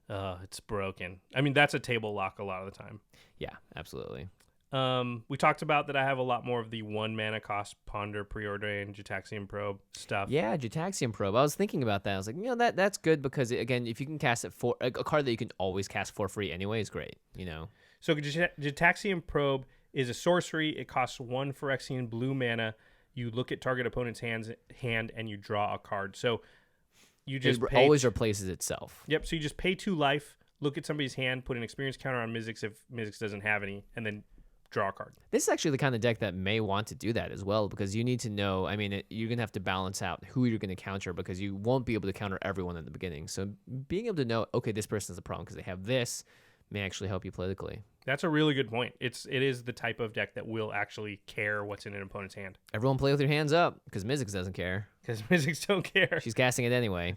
It's broken. That's a table lock a lot of the time. Yeah, absolutely. We talked about that I have a lot more of the 1 mana cost Ponder, Preordain, Jataxian Probe stuff. Yeah, Jataxian Probe. I was thinking about that. I was like, that's good because, again, if you can cast it for a card that you can always cast for free anyway is great, So Jataxian Probe is a sorcery. It costs 1 Phyrexian blue mana. You look at target opponent's hand and you draw a card. So you just always replaces itself. Yep, so you just pay 2 life, look at somebody's hand, put an experience counter on Mizzix if Mizzix doesn't have any, and then draw a card. This is actually the kind of deck that may want to do that as well because you need to know, you're going to have to balance out who you're going to counter because you won't be able to counter everyone in the beginning. So being able to know, okay, this person has a problem because they have this may actually help you politically. That's a really good point. It is the type of deck that will actually care what's in an opponent's hand. Everyone play with your hands up because Mizzix doesn't care. Because Mizzix don't care. She's casting it anyway.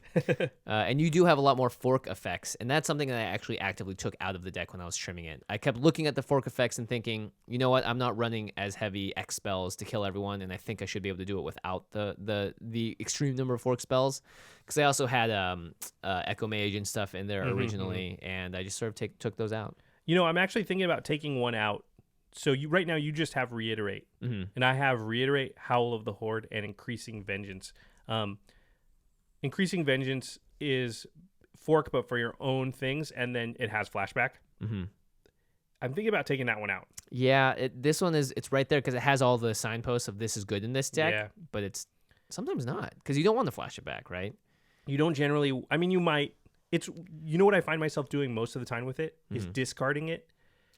And you do have a lot more fork effects. And that's something that I actually actively took out of the deck when I was trimming it. I kept looking at the fork effects and thinking, you know what? I'm not running as heavy X spells to kill everyone. And I think I should be able to do it without the extreme number of fork spells. Because I also had Echo Mage and stuff in there originally. And I just sort of took those out. I'm actually thinking about taking one out. So right now you just have Reiterate, and I have Reiterate, Howl of the Horde, and Increasing Vengeance. Increasing Vengeance is fork, but for your own things, and then it has flashback. Mm-hmm. I'm thinking about taking that one out. Yeah, it's right there because it has all the signposts of this is good in this deck, but it's sometimes not because you don't want to flash it back, right? You don't generally. You might. It's what I find myself doing most of the time with it is discarding it.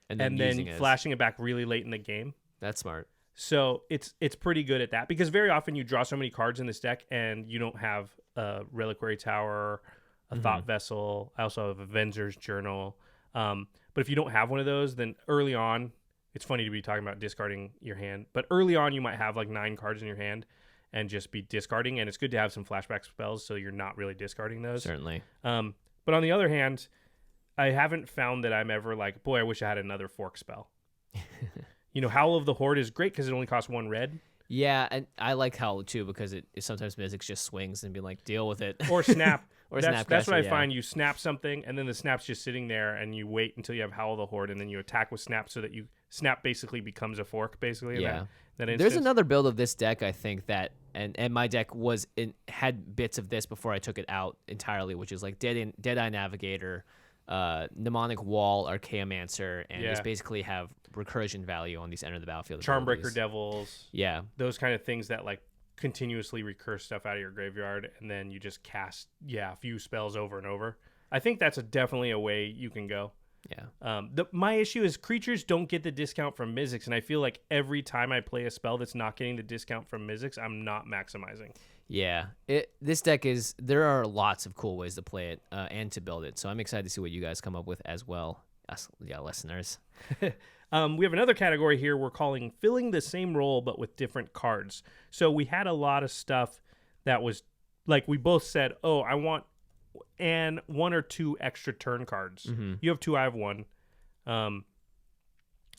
And then flashing it back really late in the game. That's smart. So it's pretty good at that because very often you draw so many cards in this deck and you don't have a Reliquary Tower, a Thought Vessel. I also have a Avenger's Journal. But if you don't have one of those, then early on, it's funny to be talking about discarding your hand. But early on, you might have like 9 cards in your hand and just be discarding. And it's good to have some flashback spells so you're not really discarding those. Certainly. But on the other hand, I haven't found that I'm ever like, boy, I wish I had another fork spell. Howl of the Horde is great because it only costs 1 red. Yeah, and I like how too because it sometimes Mizzix just swings and be like, deal with it. Or snap. Or That's what I yeah. find. You snap something, and then the snap's just sitting there, and you wait until you have Howl the Horde, and then you attack with snap so that you snap basically becomes a fork, basically. Yeah. That There's instance. another build of this deck, I think, that and my deck had bits of this before I took it out entirely, which is like Deadeye Navigator, Mnemonic Wall, Archaeomancer, and just basically have recursion value on these enter the battlefield Charmbreaker abilities. Devils. Yeah. Those kind of things that like continuously recurse stuff out of your graveyard, and then you just cast a few spells over and over. I think that's definitely a way you can go. Yeah. My issue is creatures don't get the discount from Mizzix, and I feel like every time I play a spell that's not getting the discount from Mizzix, I'm not maximizing. Yeah. This deck there are lots of cool ways to play it and to build it, so I'm excited to see what you guys come up with as well. Us, listeners. We have another category here we're calling filling the same role but with different cards. So we had a lot of stuff that was like we both said, oh, I want one or two extra turn cards. Mm-hmm. You have two, I have one. I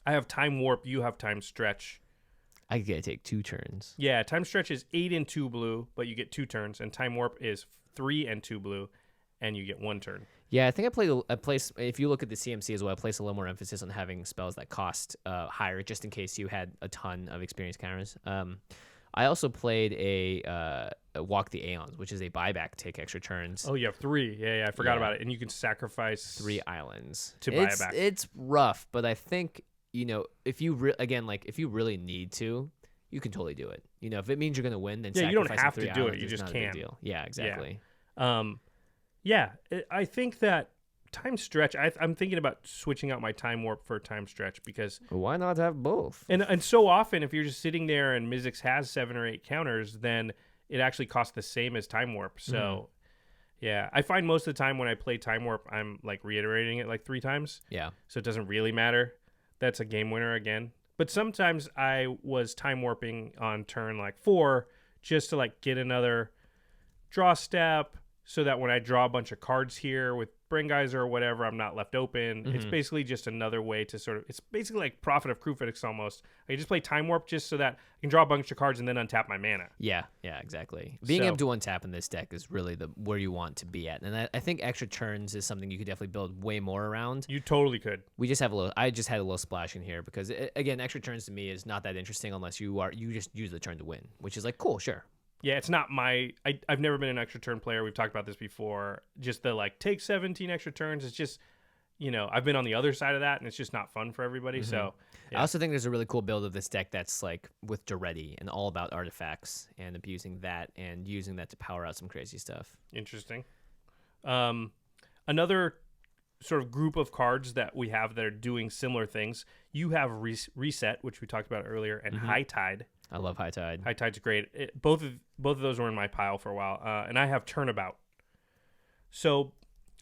have Time Warp, you have Time Stretch. I could take 2 turns. Yeah, Time Stretch is 8 and 2 blue, but you get 2 turns, and Time Warp is 3 and 2 blue, and you get 1 turn. Yeah, I think I place. If you look at the CMC as well, I place a little more emphasis on having spells that cost higher, just in case you had a ton of experience counters. I also played a Walk the Aeons, which is a buyback, take extra turns. Oh, you have 3. Yeah, I forgot about it. And you can sacrifice 3 islands to buy it back. It's rough, but I think if you if you really need to, you can totally do it. If it means you're gonna win, then you don't have three to do it. islands You is just not a big can. deal. Yeah, exactly. I think that Time Stretch. I'm thinking about switching out my Time Warp for Time Stretch because Why not have both? and so often if you're just sitting there and Mizzix has 7 or 8 counters, then it actually costs the same as Time Warp. So yeah, I find most of the time when I play Time Warp, I'm like reiterating it like 3 times. Yeah. So it doesn't really matter. That's a game winner again. But sometimes I was Time Warping on turn like 4 just to like get another draw step so that when I draw a bunch of cards here with Braingeyser or whatever, I'm not left open. It's basically just another way to it's basically like Prophet of Kruphix almost. I just play Time Warp just so that I can draw a bunch of cards and then untap my mana. Yeah, exactly. Being able to untap in this deck is really where you want to be at. And I think extra turns is something you could definitely build way more around. You totally could. I just had a little splash in here because, again, extra turns to me is not that interesting unless you just use the turn to win, which is like, cool, sure. Yeah, it's not I've never been an extra turn player. We've talked about this before. Just the like take 17 extra turns. It's just, I've been on the other side of that and it's just not fun for everybody. So I also think there's a really cool build of this deck that's like with Duretti and all about artifacts and abusing that and using that to power out some crazy stuff. Interesting. Another sort of group of cards that we have that are doing similar things. You have Reset, which we talked about earlier, and High Tide. I love High Tide. High Tide's great. Both of those were in my pile for a while, and I have Turnabout. So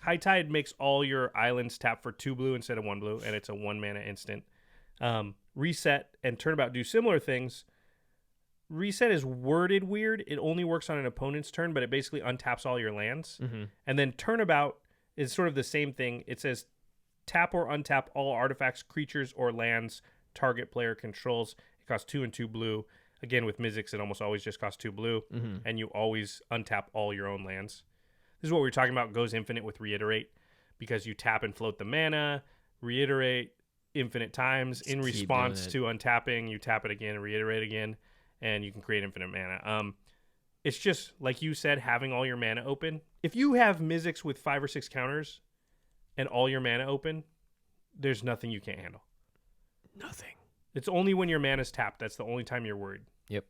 High Tide makes all your islands tap for 2 blue instead of 1 blue, and it's a 1 mana instant. Reset and Turnabout do similar things. Reset is worded weird. It only works on an opponent's turn, but it basically untaps all your lands. And then Turnabout is sort of the same thing. It says tap or untap all artifacts, creatures, or lands target player controls. It costs 2 and 2 blue. Again, with Mizzix, it almost always just costs 2 blue, and you always untap all your own lands. This is what we were talking about, goes infinite with Reiterate, because you tap and float the mana, Reiterate infinite times. In response to untapping, you tap it again and Reiterate again, and you can create infinite mana. It's just, like you said, having all your mana open. If you have Mizzix with 5 or 6 counters and all your mana open, there's nothing you can't handle. Nothing. It's only when your mana's tapped. That's the only time you're worried. Yep.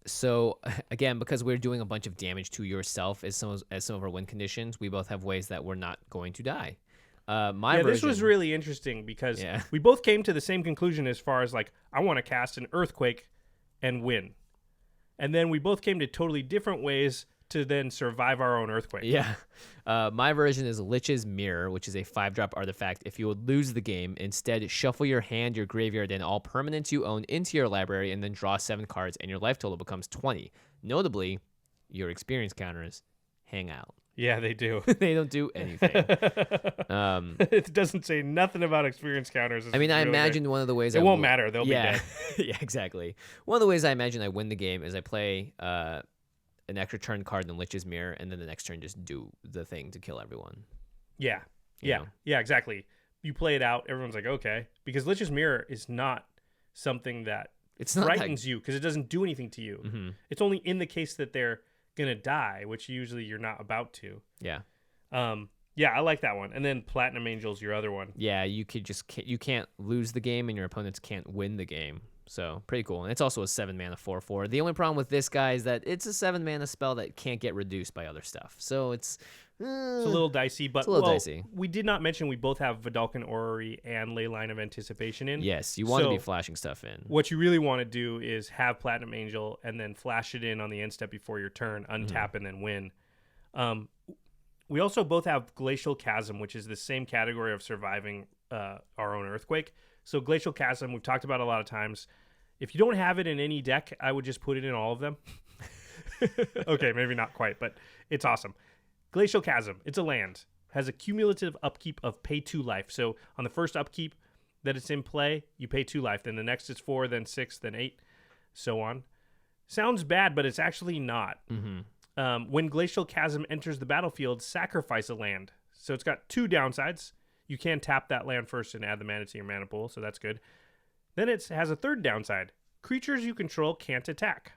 So again, because we're doing a bunch of damage to yourself as some of our win conditions, we both have ways that we're not going to die. This was really interesting because we both came to the same conclusion as far as like, I want to cast an Earthquake and win. And then we both came to totally different ways to then survive our own Earthquake. Yeah. My version is Lich's Mirror, which is a 5-drop artifact. If you would lose the game, instead shuffle your hand, your graveyard, and all permanents you own into your library, and then draw 7 cards, and your life total becomes 20. Notably, your experience counters hang out. Yeah, they do. They don't do anything. It doesn't say nothing about experience counters. I mean, I imagine one of the ways it won't matter. They'll be dead. Yeah, exactly. One of the ways I imagine I win the game is I play an extra turn card in Lich's Mirror, and then the next turn just do the thing to kill everyone. Yeah. You Yeah. know? Yeah, exactly. You play it out. Everyone's like, okay. Because Lich's Mirror is not something that It's not frightens you because it doesn't do anything to you. Mm-hmm. It's only in the case that they're going to die, which usually you're not about to. Yeah. Yeah, I like that one. And then Platinum Angel's your other one. Yeah, you can't lose the game, and your opponents can't win the game. So pretty cool. And it's also a 7-mana 4/4. The only problem with this guy is that it's a 7-mana spell that can't get reduced by other stuff. So it's It's a little dicey, but dicey. We did not mention we both have Vidalcan Orrery and Leyline of Anticipation in. Yes, you want to be flashing stuff in. What you really want to do is have Platinum Angel and then flash it in on the end step before your turn, untap, and then win. We also both have Glacial Chasm, which is the same category of surviving our own Earthquake. So Glacial Chasm, we've talked about a lot of times. If you don't have it in any deck, I would just put it in all of them. Okay, maybe not quite, but it's awesome. Glacial Chasm, it's a land. Has a cumulative upkeep of pay 2 life. So on the first upkeep that it's in play, you pay 2 life. Then the next is 4, then 6, then 8, so on. Sounds bad, but it's actually not. Mm-hmm. When Glacial Chasm enters the battlefield, sacrifice a land. So it's got 2 downsides. You can tap that land first and add the mana to your mana pool, so that's good. Then it has a 3rd downside. Creatures you control can't attack.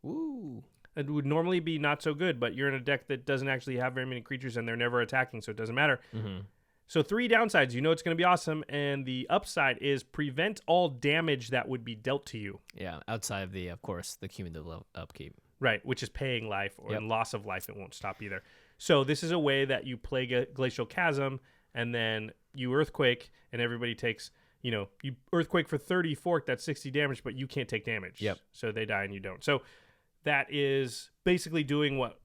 Ooh. It would normally be not so good, but you're in a deck that doesn't actually have very many creatures and they're never attacking, so it doesn't matter. Mm-hmm. So 3 downsides, you know it's going to be awesome, and the upside is prevent all damage that would be dealt to you. Yeah, outside of of course, the cumulative upkeep. Right, which is paying life or Yep. loss of life. It won't stop either. So this is a way that you play Glacial Chasm, and then you Earthquake, and everybody takes, you Earthquake for 30 fork, that's 60 damage, but you can't take damage. Yep. So they die and you don't. So that is basically doing what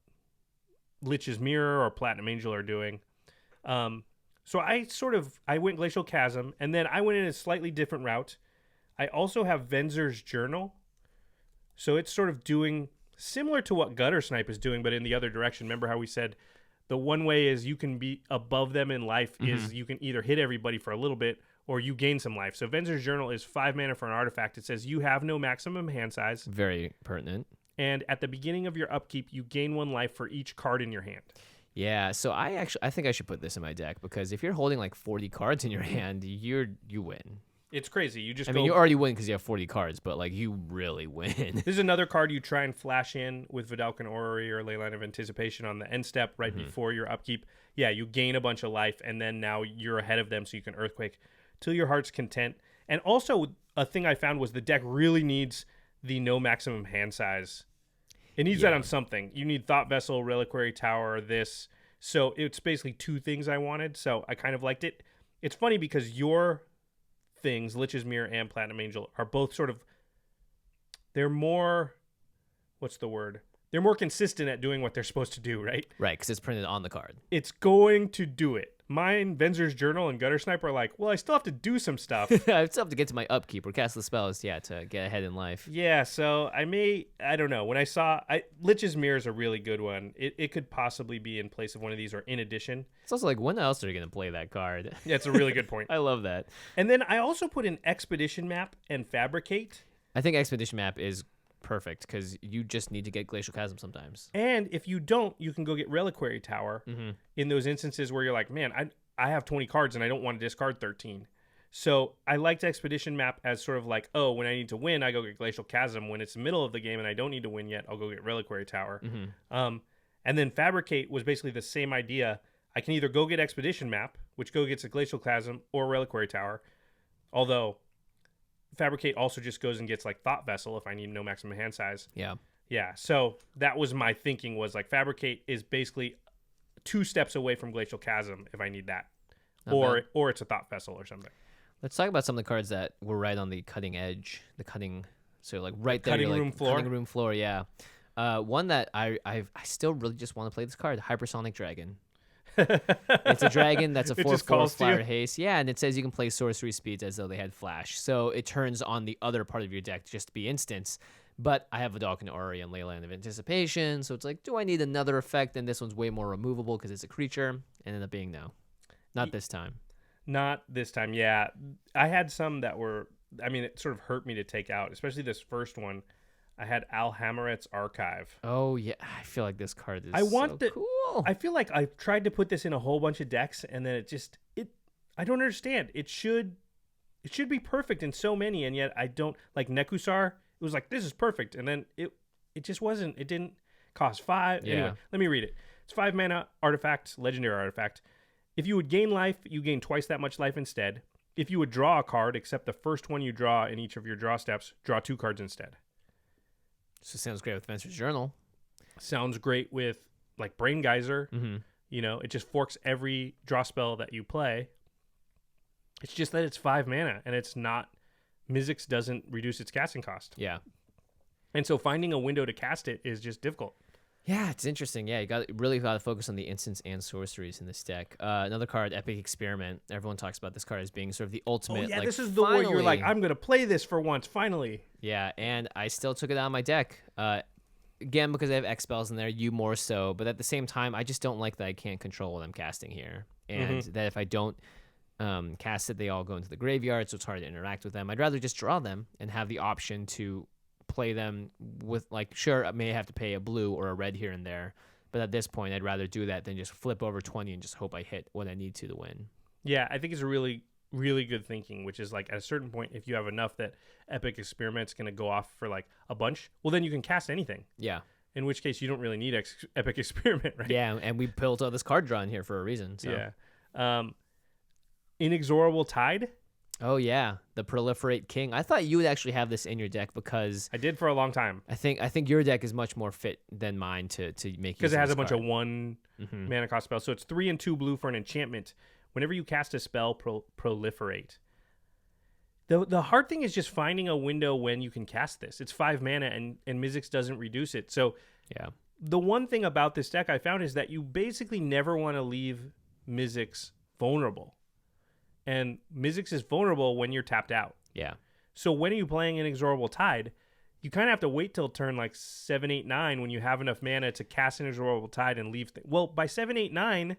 Lich's Mirror or Platinum Angel are doing. So I went Glacial Chasm, and then I went in a slightly different route. I also have Venzer's Journal. So it's sort of doing similar to what Gutter Snipe is doing, but in the other direction. Remember how we said the one way is you can be above them in life is you can either hit everybody for a little bit or you gain some life. So Venzer's Journal is 5 mana for an artifact. It says you have no maximum hand size. Very pertinent. And at the beginning of your upkeep, you gain 1 life for each card in your hand. Yeah, so I think I should put this in my deck because if you're holding like 40 cards in your hand, you win. It's crazy. You just I mean, you already win because you have 40 cards, but like you really win. This is another card you try and flash in with Vidalcan Orrery or Leyline of Anticipation on the end step right before your upkeep. Yeah, you gain a bunch of life, and then now you're ahead of them, so you can Earthquake till your heart's content. And also, a thing I found was the deck really needs the no maximum hand size. It needs that on something. You need Thought Vessel, Reliquary Tower, this. So it's basically 2 things I wanted, so I kind of liked it. It's funny because your things, Lich's Mirror and Platinum Angel, are both sort of, they're more, what's the word? They're more consistent at doing what they're supposed to do, right? Right, because it's printed on the card. It's going to do it. Mine, Venzer's Journal, and Gutter Sniper are like, well, I still have to do some stuff. I still have to get to my upkeep or cast the spells, to get ahead in life. Yeah, so I don't know. When I saw, Lich's Mirror is a really good one. It could possibly be in place of one of these or in addition. It's also like, when else are you going to play that card? Yeah, it's a really good point. I love that. And then I also put in Expedition Map and Fabricate. I think Expedition Map is perfect because you just need to get Glacial Chasm sometimes. And if you don't, you can go get Reliquary Tower in those instances where you're like, man, I have 20 cards and I don't want to discard 13. So I liked Expedition Map as sort of like, oh, when I need to win, I go get Glacial Chasm. When it's the middle of the game and I don't need to win yet, I'll go get Reliquary Tower. And then Fabricate was basically the same idea. I can either go get Expedition Map, which gets a Glacial Chasm, or Reliquary Tower. Although Fabricate also just goes and gets like Thought Vessel if I need no maximum hand size. Yeah. Yeah, so that was my thinking, was like Fabricate is basically 2 steps away from Glacial Chasm if I need that. Not Or it's a Thought Vessel or something. Let's talk about some of the cards that were right on the cutting edge, so like right there. Cutting you're room like, floor? Cutting room floor, yeah. One that I still really just want to play this card, Hypersonic Dragon. It's a dragon that's a It just 4/4 calls to you? flyer haste. Yeah, and it says you can play sorcery speeds as though they had flash. So it turns on the other part of your deck just to be instants, But I have Vidalcan Ori and Leyland of Anticipation, so it's like, do I need another effect? And this one's way more removable because it's a creature. And ended up being no. Not this time. Not this time, yeah. I had some that were, I mean, it sort of hurt me to take out, especially this first one. I had Alhammaret's Archive. Oh, yeah. I feel like this card is cool. I feel like I tried to put this in a whole bunch of decks, and then I don't understand. It should be perfect in so many, and yet I don't. Like Nekusar, it was like, this is perfect, and then it just wasn't. It didn't cost 5. Yeah. Anyway, let me read it. It's 5 mana artifact, legendary artifact. If you would gain life, you gain twice that much life instead. If you would draw a card, except the first one you draw in each of your draw steps, draw 2 cards instead. So it sounds great with Venser's Journal. Sounds great with like Brain Geyser. Mm-hmm. You know, it just forks every draw spell that you play. It's just that it's 5 mana, and it's not. Mizzix doesn't reduce its casting cost. Yeah. And so finding a window to cast it is just difficult. Yeah, it's interesting. Yeah, you really got to focus on the instants and sorceries in this deck. Another card, Epic Experiment. Everyone talks about this card as being sort of the ultimate. Oh, yeah, like, this is the one you're like, I'm going to play this for once, finally. Yeah, and I still took it out of my deck. Again, because I have X spells in there, you more so. But at the same time, I just don't like that I can't control what I'm casting here. And that if I don't cast it, they all go into the graveyard, so it's hard to interact with them. I'd rather just draw them and have the option to play them with, like, sure, I may have to pay a blue or a red here and there, but at this point I'd rather do that than just flip over 20 and just hope I hit what I need to win. Yeah, I think it's a really, really good thinking, which is like at a certain point, if you have enough that Epic Experiment's going to go off for like a bunch, well, then you can cast anything. Yeah. In which case you don't really need Epic Experiment, right? Yeah, and we built all this card draw in here for a reason. So. Yeah. Inexorable Tide. Oh yeah, the Proliferate King. I thought you would actually have this in your deck because I did for a long time. I think your deck is much more fit than mine to make because it has a bunch card. of 1 mana cost spells. So it's 3 and 2 blue for an enchantment. Whenever you cast a spell, proliferate. The hard thing is just finding a window when you can cast this. It's 5 mana and Mizzix doesn't reduce it. So yeah, the one thing about this deck I found is that you basically never want to leave Mizzix vulnerable. And Mizzix is vulnerable when you're tapped out. Yeah. So when are you playing Inexorable Tide? You kind of have to wait till turn like 7, 8, 9 when you have enough mana to cast Inexorable Tide and leave. Well, by 7, 8, 9,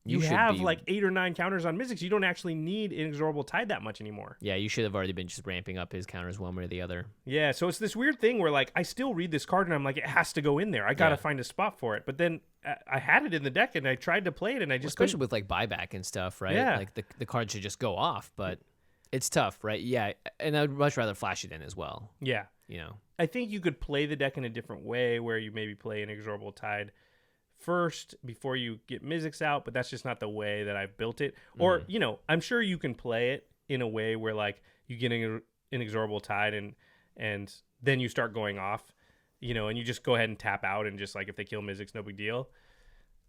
you have like 8 or 9 counters on Mizzix. You don't actually need Inexorable Tide that much anymore. Yeah, you should have already been just ramping up his counters one way or the other. Yeah, so it's this weird thing where like I still read this card and I'm like, it has to go in there. I got to find a spot for it. But then I had it in the deck and I tried to play it and I just especially with like buyback and stuff, right? Yeah. Like the card should just go off, but it's tough, right? Yeah, and I'd much rather flash it in as well. Yeah. You know, I think you could play the deck in a different way where you maybe play Inexorable Tide first before you get Mizzix out, but that's just not the way that I've built it. Or, you know, I'm sure you can play it in a way where like you get an Inexorable Tide and then you start going off, you know, and you just go ahead and tap out and just like if they kill Mizzix, no big deal.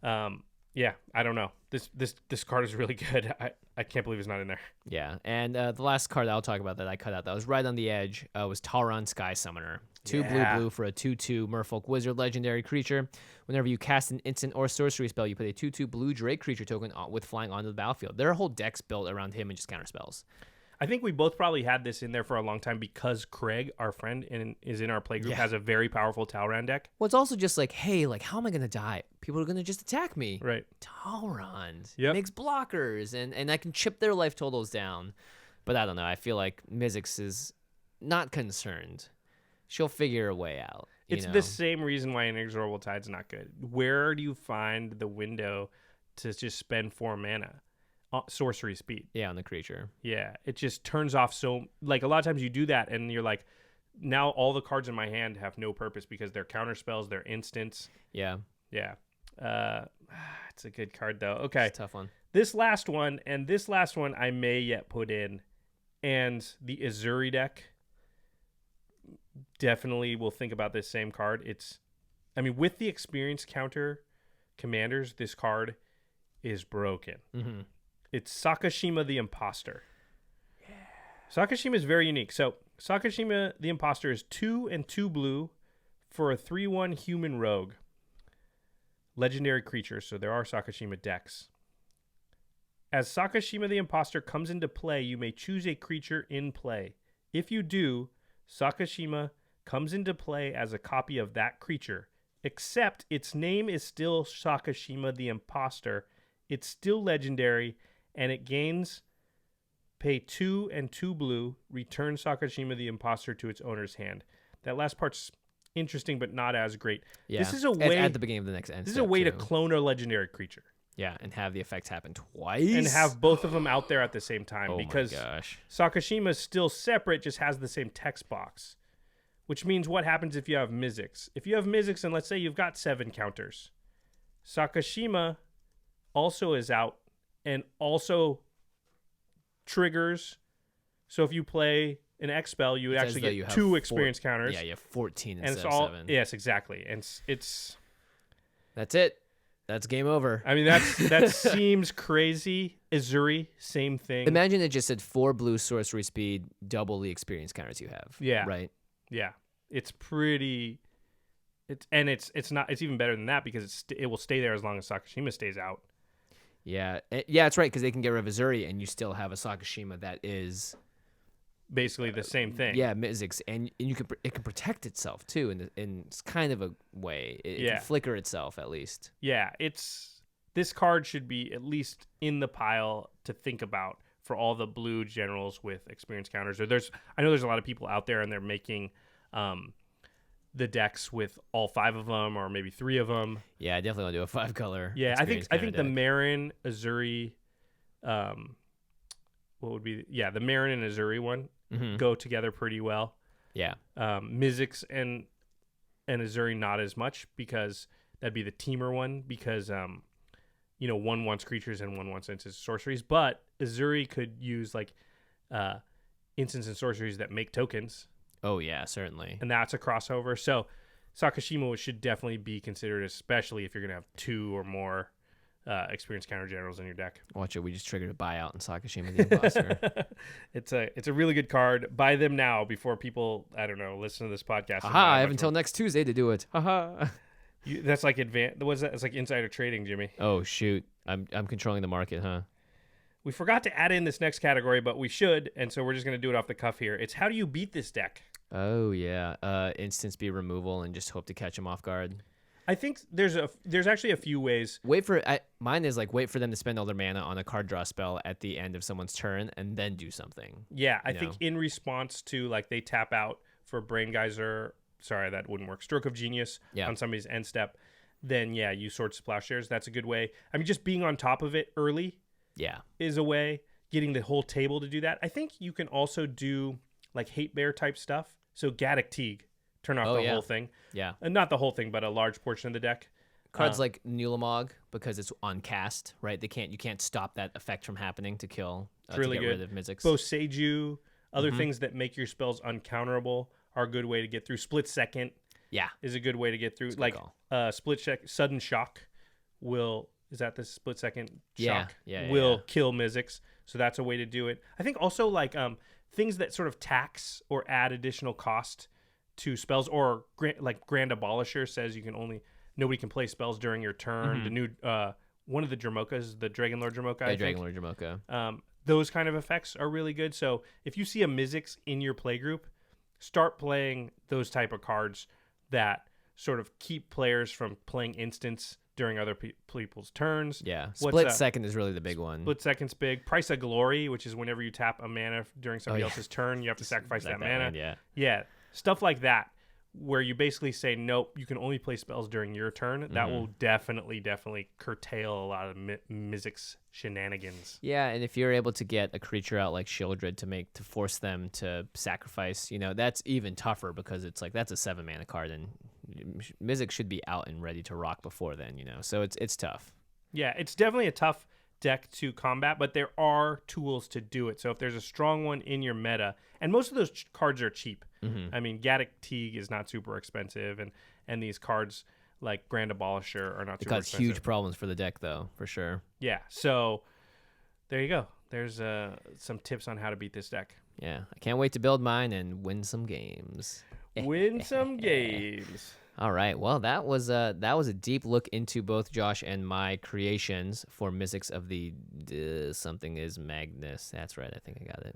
Yeah, I don't know. This card is really good. I can't believe it's not in there. Yeah, and the last card I'll talk about that I cut out that was right on the edge was Tauron Sky Summoner. 2 blue for a 2/2 Merfolk Wizard legendary creature. Whenever you cast an instant or sorcery spell, you put a 2/2 blue Drake creature token with flying onto the battlefield. Their whole deck's built around him and just counter spells. I think we both probably had this in there for a long time because Craig, our friend, is in our playgroup, has a very powerful Tauron deck. Well, it's also just like, hey, like, how am I going to die? People are going to just attack me. Right. Tauron Yep. makes blockers, and I can chip their life totals down. But I don't know. I feel like Mizzix is not concerned. She'll figure a way out. It's the same reason why Inexorable Tide's not good. Where do you find the window to just spend 4 mana? Sorcery speed. Yeah, on the creature. Yeah, it just turns off so... Like, a lot of times you do that, and you're like, now all the cards in my hand have no purpose because they're counter spells, they're instants. Yeah. Yeah. It's a good card, though. Okay. It's a tough one. This last one I may yet put in, and the Azuri deck definitely will think about this same card. With the experience counter commanders, this card is broken. Mm-hmm. It's Sakashima the Imposter. Yeah. Sakashima is very unique. So Sakashima the Imposter is 2 and 2 blue for a 3/1 human rogue. Legendary creature, so there are Sakashima decks. As Sakashima the Imposter comes into play, you may choose a creature in play. If you do, Sakashima comes into play as a copy of that creature, except its name is still Sakashima the Imposter. It's still legendary, and it gains pay 2 and 2 blue, return Sakashima the Imposter to its owner's hand. That last part's interesting, but not as great. Yeah. This is a way at the beginning of the next end. This is a way to clone a legendary creature. Yeah, and have the effects happen twice. And have both of them out there at the same time. Oh because my gosh. Sakashima is still separate, just has the same text box. Which means what happens if you have Mizzix? If you have Mizzix, and let's say you've got 7 counters, Sakashima also is out and also triggers. So if you play an X spell, you would actually get 2 experience counters. Yeah, you have 14 and instead it's all, of 7. Yes, exactly. And it's That's it. That's game over. I mean, that seems crazy. Izuri, same thing. Imagine it just said 4 blue sorcery speed, double the experience counters you have. Yeah. Right? Yeah. It's pretty. It's even better than that because it will stay there as long as Sakashima stays out. Yeah. Yeah, it's right, because they can get rid of Izuri and you still have a Sakashima that is basically the same thing. Yeah, Mizzix, and it can protect itself too in kind of a way. It can flicker itself at least. Yeah, this card should be at least in the pile to think about for all the blue generals with experience counters. I know there's a lot of people out there and they're making the decks with all 5 of them or maybe 3 of them. Yeah, I definitely want to do a 5 color. Yeah, I think the Marin, Izuri, the Marin and Izuri one go together pretty well. Yeah. Mizzix and Izuri not as much because that'd be the teamer one because one wants creatures and one wants instants and sorceries, but Izuri could use like instants and sorceries that make tokens. Oh yeah, certainly. And that's a crossover. So Sakashima should definitely be considered, especially if you're gonna have 2 or more experience counter generals in your deck. Watch it. We just triggered a buyout in Sakashima the Imposter. It's a really good card. Buy them now before people, I don't know, listen to this podcast. Haha, I have until next Tuesday to do it. Haha. That's like what's that? It's like insider trading, Jimmy. Oh shoot. I'm controlling the market, huh? We forgot to add in this next category, but we should, and so we're just gonna do it off the cuff here. It's how do you beat this deck? Oh yeah. Instant speed removal and just hope to catch them off guard. I think there's actually a few ways. Mine is like wait for them to spend all their mana on a card draw spell at the end of someone's turn and then do something. Yeah, I think in response to like they tap out for Brain Geyser. Sorry, that wouldn't work. Stroke of Genius on somebody's end step. Then you Sword Plowshares. That's a good way. I mean, just being on top of it early. Yeah, is a way. Getting the whole table to do that. I think you can also do like Hate Bear type stuff. So Gaddock Teague. Turn off the whole thing. Yeah. And not the whole thing, but a large portion of the deck. Cards like Nulamog, because it's on cast, right? You can't stop that effect from happening to kill. It's really to get good. Rid of Mizzix. Boseiju, other things that make your spells uncounterable are a good way to get through. Split Second is a good way to get through. Like Sudden Shock is that the Split Second Shock? Will kill Mizzix. So that's a way to do it. I think also like things that sort of tax or add additional cost to spells, or like Grand Abolisher says nobody can play spells during your turn. The new one of the Dramokas, the Dragon Lord Dramoka. Dragon Lord Dramoka. Those kind of effects are really good. So if you see a Mizzix in your playgroup, start playing those type of cards that sort of keep players from playing instants during other people's turns. Yeah, Split Second is really the big one. Split Second's big. Price of Glory, which is whenever you tap a mana during somebody else's turn, you have to sacrifice that mana. Yeah. Stuff like that, where you basically say, nope, you can only play spells during your turn. That will definitely curtail a lot of Mizzix shenanigans. Yeah, and if you're able to get a creature out like Shieldred to force them to sacrifice, that's even tougher because it's like that's a 7 mana card, and Mizzix should be out and ready to rock before then. So it's tough. Yeah, it's definitely a tough deck to combat, but there are tools to do it. So if there's a strong one in your meta, and most of those cards are cheap. I mean, Gaddock Teague is not super expensive, and these cards like Grand Abolisher are not super expensive. Huge problems for the deck, though, for sure. Yeah, so there you go. There's some tips on how to beat this deck. Yeah, I can't wait to build mine and win some games. Win some games. All right. Well, that was a deep look into both Josh and my creations for Mizzix of the something Izmagnus. That's right. I think I got it.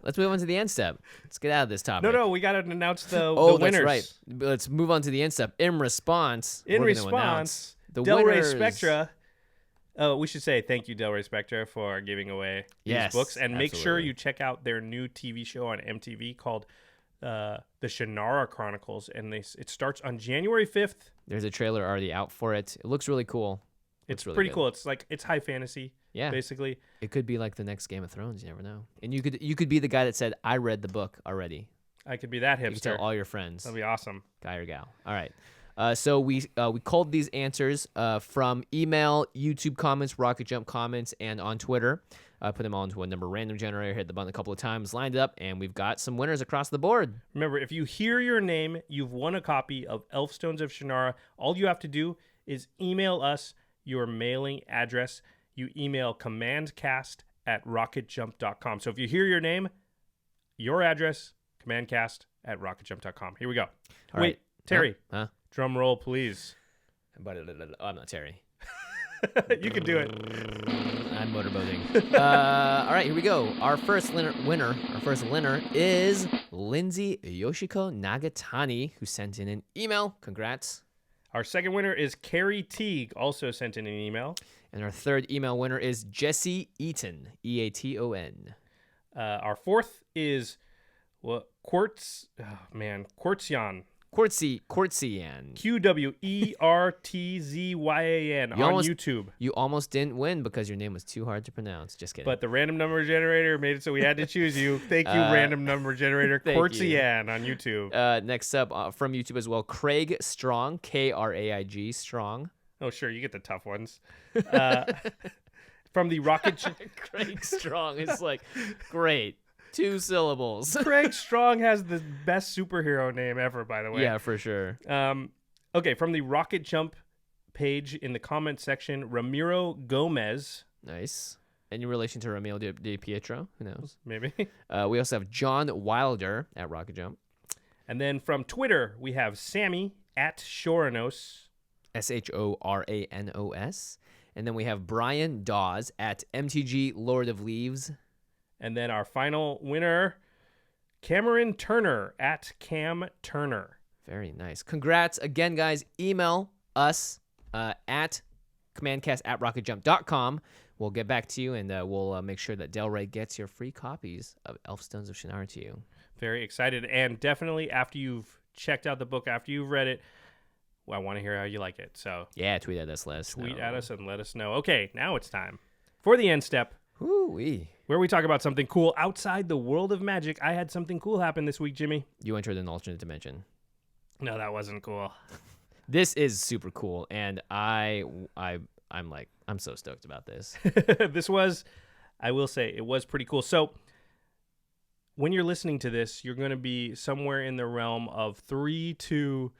Let's move on to the end step. Let's get out of this topic. No, we got to announce the Oh, winners. that's right. Let's move on to the end step. In response, In we're gonna response, announce the Del Rey winners. Spectra. We should say thank you, Del Rey Spectra, for giving away these Yes, books. And make sure absolutely. you check out their new TV show on MTV called The Shannara Chronicles. And it starts on January 5th. There's a trailer already out for it. It looks really cool. It's Looks really pretty good. cool. It's high fantasy, Yeah. basically. It could be like the next Game of Thrones. You never know. And you could be the guy that said, "I read the book already." I could be that You can tell hipster. all your friends, That'd be awesome. guy or gal. All right. So we culled these answers from email, YouTube comments, Rocket Jump comments, and on Twitter. Put them all into a number random generator, hit the button a couple of times, lined it up, and we've got some winners across the board. Remember, if you hear your name, you've won a copy of Elfstones of Shannara. All you have to do is email us your mailing address. You email commandcast@rocketjump.com. So if you hear your name, your address, commandcast@rocketjump.com. Here we go. All Wait, right. Terry, Huh? drum roll, please. Oh, I'm not Terry. You can do it. I'm motorboating. All right, here we go. Our first winner is Lindsay Yoshiko Nagatani, who sent in an email. Congrats. Our second winner is Carrie Teague, also sent in an email. And our third email winner is Jesse Eaton, Eaton. Our fourth is Quartzian. Quartzian. QWERTZYAN on YouTube. You almost didn't win because your name was too hard to pronounce. Just kidding. But the random number generator made it so we had to choose you. Thank you, random number generator. thank you. Quartzian on YouTube. Next up from YouTube as well, Craig Strong, Kraig Strong. Oh, sure, you get the tough ones. From the Rocket... Craig Strong is like, great. 2 syllables. Craig Strong has the best superhero name ever, by the way. Yeah, for sure. Okay, from the Rocket Jump page in the comment section, Ramiro Gomez. Nice. Any relation to Ramiro de Pietro? Who knows? Maybe. We also have John Wilder at Rocket Jump. And then from Twitter, we have Sammy at Shoranos. Shoranos. And then we have Brian Dawes at MTG Lord of Leaves. And then our final winner, Cameron Turner at Cam Turner. Very nice. Congrats again, guys. Email us at commandcast@rocketjump.com. We'll get back to you, and we'll make sure that Del Rey gets your free copies of Elfstones of Shannara to you. Very excited. And definitely after you've checked out the book, after you've read it, well, I want to hear how you like it. So Yeah, tweet at us. Let us tweet know. at us and let us know. Okay, now it's time for the end step, Woo-wee. where we talk about something cool outside the world of magic. I had something cool happen this week, Jimmy. You entered an alternate dimension. No, that wasn't cool. This is super cool, and I'm so stoked about this. This was, I will say, it was pretty cool. So when you're listening to this, you're going to be somewhere in the realm of 3 to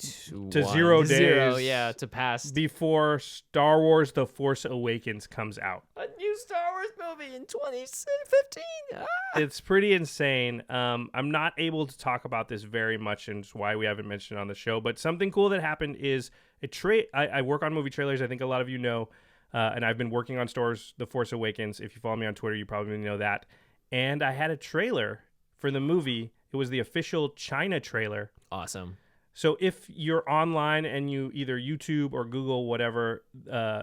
0 days. Yeah, to pass before Star Wars The Force Awakens comes out. a new Star Wars movie in 2015. It's pretty insane. I'm not able to talk about this very much, and it's why we haven't mentioned it on the show. But something cool that happened is I work on movie trailers. I think a lot of you know, and I've been working on Star Wars The Force Awakens. If you follow me on Twitter, you probably know that. And I had a trailer for the movie. It was the official China trailer. Awesome. So if you're online and you either YouTube or Google whatever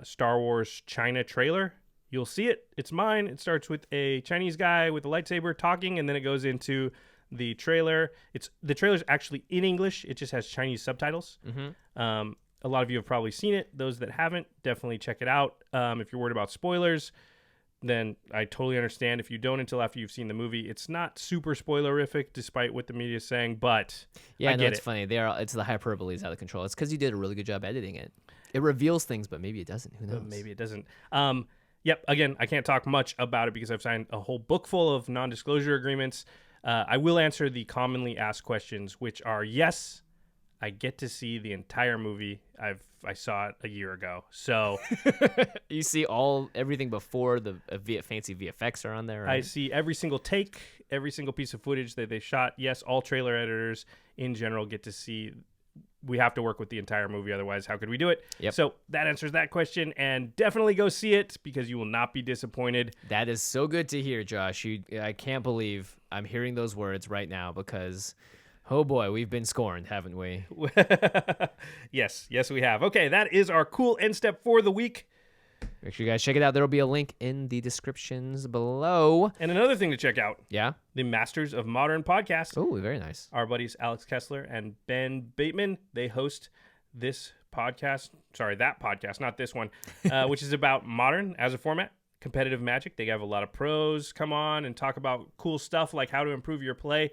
Star Wars China trailer, you'll see it. It's mine. It starts with a Chinese guy with a lightsaber talking, and then it goes into the trailer. The trailer's actually in English. It just has Chinese subtitles. Mm-hmm. A lot of you have probably seen it. Those that haven't, definitely check it out. If you're worried about spoilers, then I totally understand. If you don't until after you've seen the movie, it's not super spoilerific, despite what the media is saying. But Yeah, I no, get it's it. funny. It's the hyperbole is out of control. It's because you did a really good job editing it. It reveals things, but maybe it doesn't. Who knows? But maybe it doesn't. Yep. Again, I can't talk much about it because I've signed a whole book full of non-disclosure agreements. I will answer the commonly asked questions, which are: yes, I get to see the entire movie. I saw it a year ago, so You see everything before the fancy VFX are on there. Right? I see every single take, every single piece of footage that they shot. Yes, all trailer editors in general get to see we have to work with the entire movie. Otherwise, how could we do it? Yep. So that answers that question, and definitely go see it because you will not be disappointed. That is so good to hear, Josh. I can't believe I'm hearing those words right now because, oh boy, we've been scorned, haven't we? Yes, we have. Okay, that is our cool end step for the week. Make sure you guys check it out. There will be a link in the descriptions below. And another thing to check out. Yeah? The Masters of Modern podcast. Oh, very nice. Our buddies Alex Kessler and Ben Bateman, they host this podcast. Sorry, that podcast, not this one, which is about Modern as a format, competitive Magic. They have a lot of pros come on and talk about cool stuff like how to improve your play.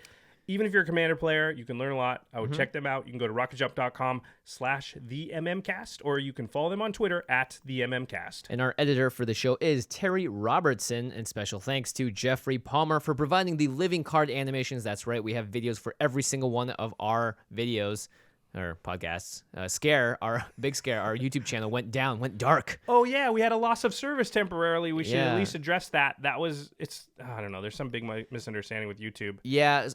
Even if you're a Commander player, you can learn a lot. I would check them out. You can go to rocketjump.com/TheMMCast, or you can follow them on Twitter @TheMMCast. And our editor for the show is Terry Robertson. And special thanks to Geoffrey Palmer for providing the living card animations. That's right. We have videos for every single one of our videos. Or podcasts. Our YouTube channel went dark. Oh yeah, we had a loss of service temporarily. We should Yeah. at least address that. I don't know. There's some big misunderstanding with YouTube. Yeah,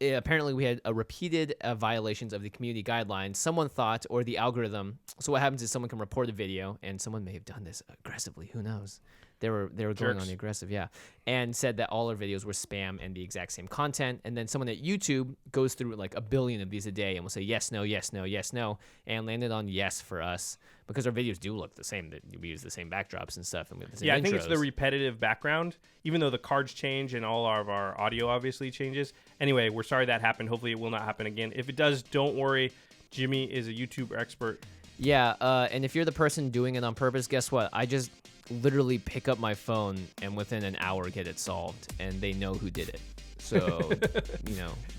apparently we had repeated violations of the community guidelines. Someone thought, or the algorithm. So what happens is someone can report a video, and someone may have done this aggressively. Who knows? They were going on the aggressive, yeah, and said that all our videos were spam and the exact same content. And then someone at YouTube goes through like a billion of these a day and will say yes, no, yes, no, yes, no, and landed on yes for us because our videos do look the same. That we use the same backdrops and stuff, and we have the same Yeah, intros. I think it's the repetitive background, even though the cards change and all of our audio obviously changes. Anyway, we're sorry that happened. Hopefully it will not happen again. If it does, don't worry. Jimmy is a YouTube expert. Yeah, and if you're the person doing it on purpose, guess what? I just literally pick up my phone and within an hour get it solved, and they know who did it. So,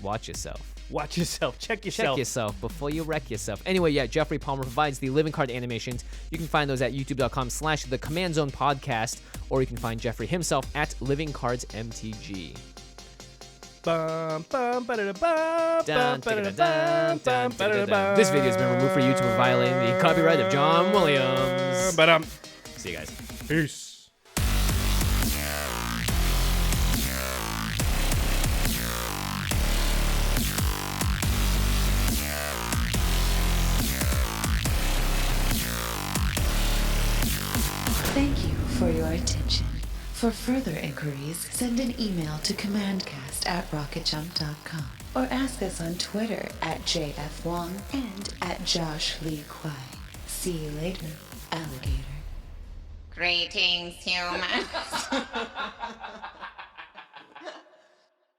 watch yourself. Watch yourself. Check yourself. Check yourself before you wreck yourself. Anyway, yeah, Geoffrey Palmer provides the living card animations. You can find those at youtube.com/the Command Zone Podcast, or you can find Geoffrey himself at Living Cards MTG. Bum, bum, ba-da-da-bum, Dun, bum, dun, ba-da-da-bum, dun, bum, dun, dun, dun. ba-da-da-bum. This video has been removed for YouTube for violating the copyright of John Williams. Ba-dum. See you guys. Peace. Thank you for your attention. For further inquiries, send an email to commandcast@rocketjump.com or ask us on Twitter @JFWong and @JoshLeeQuai. See you later, alligator. Greetings, humans.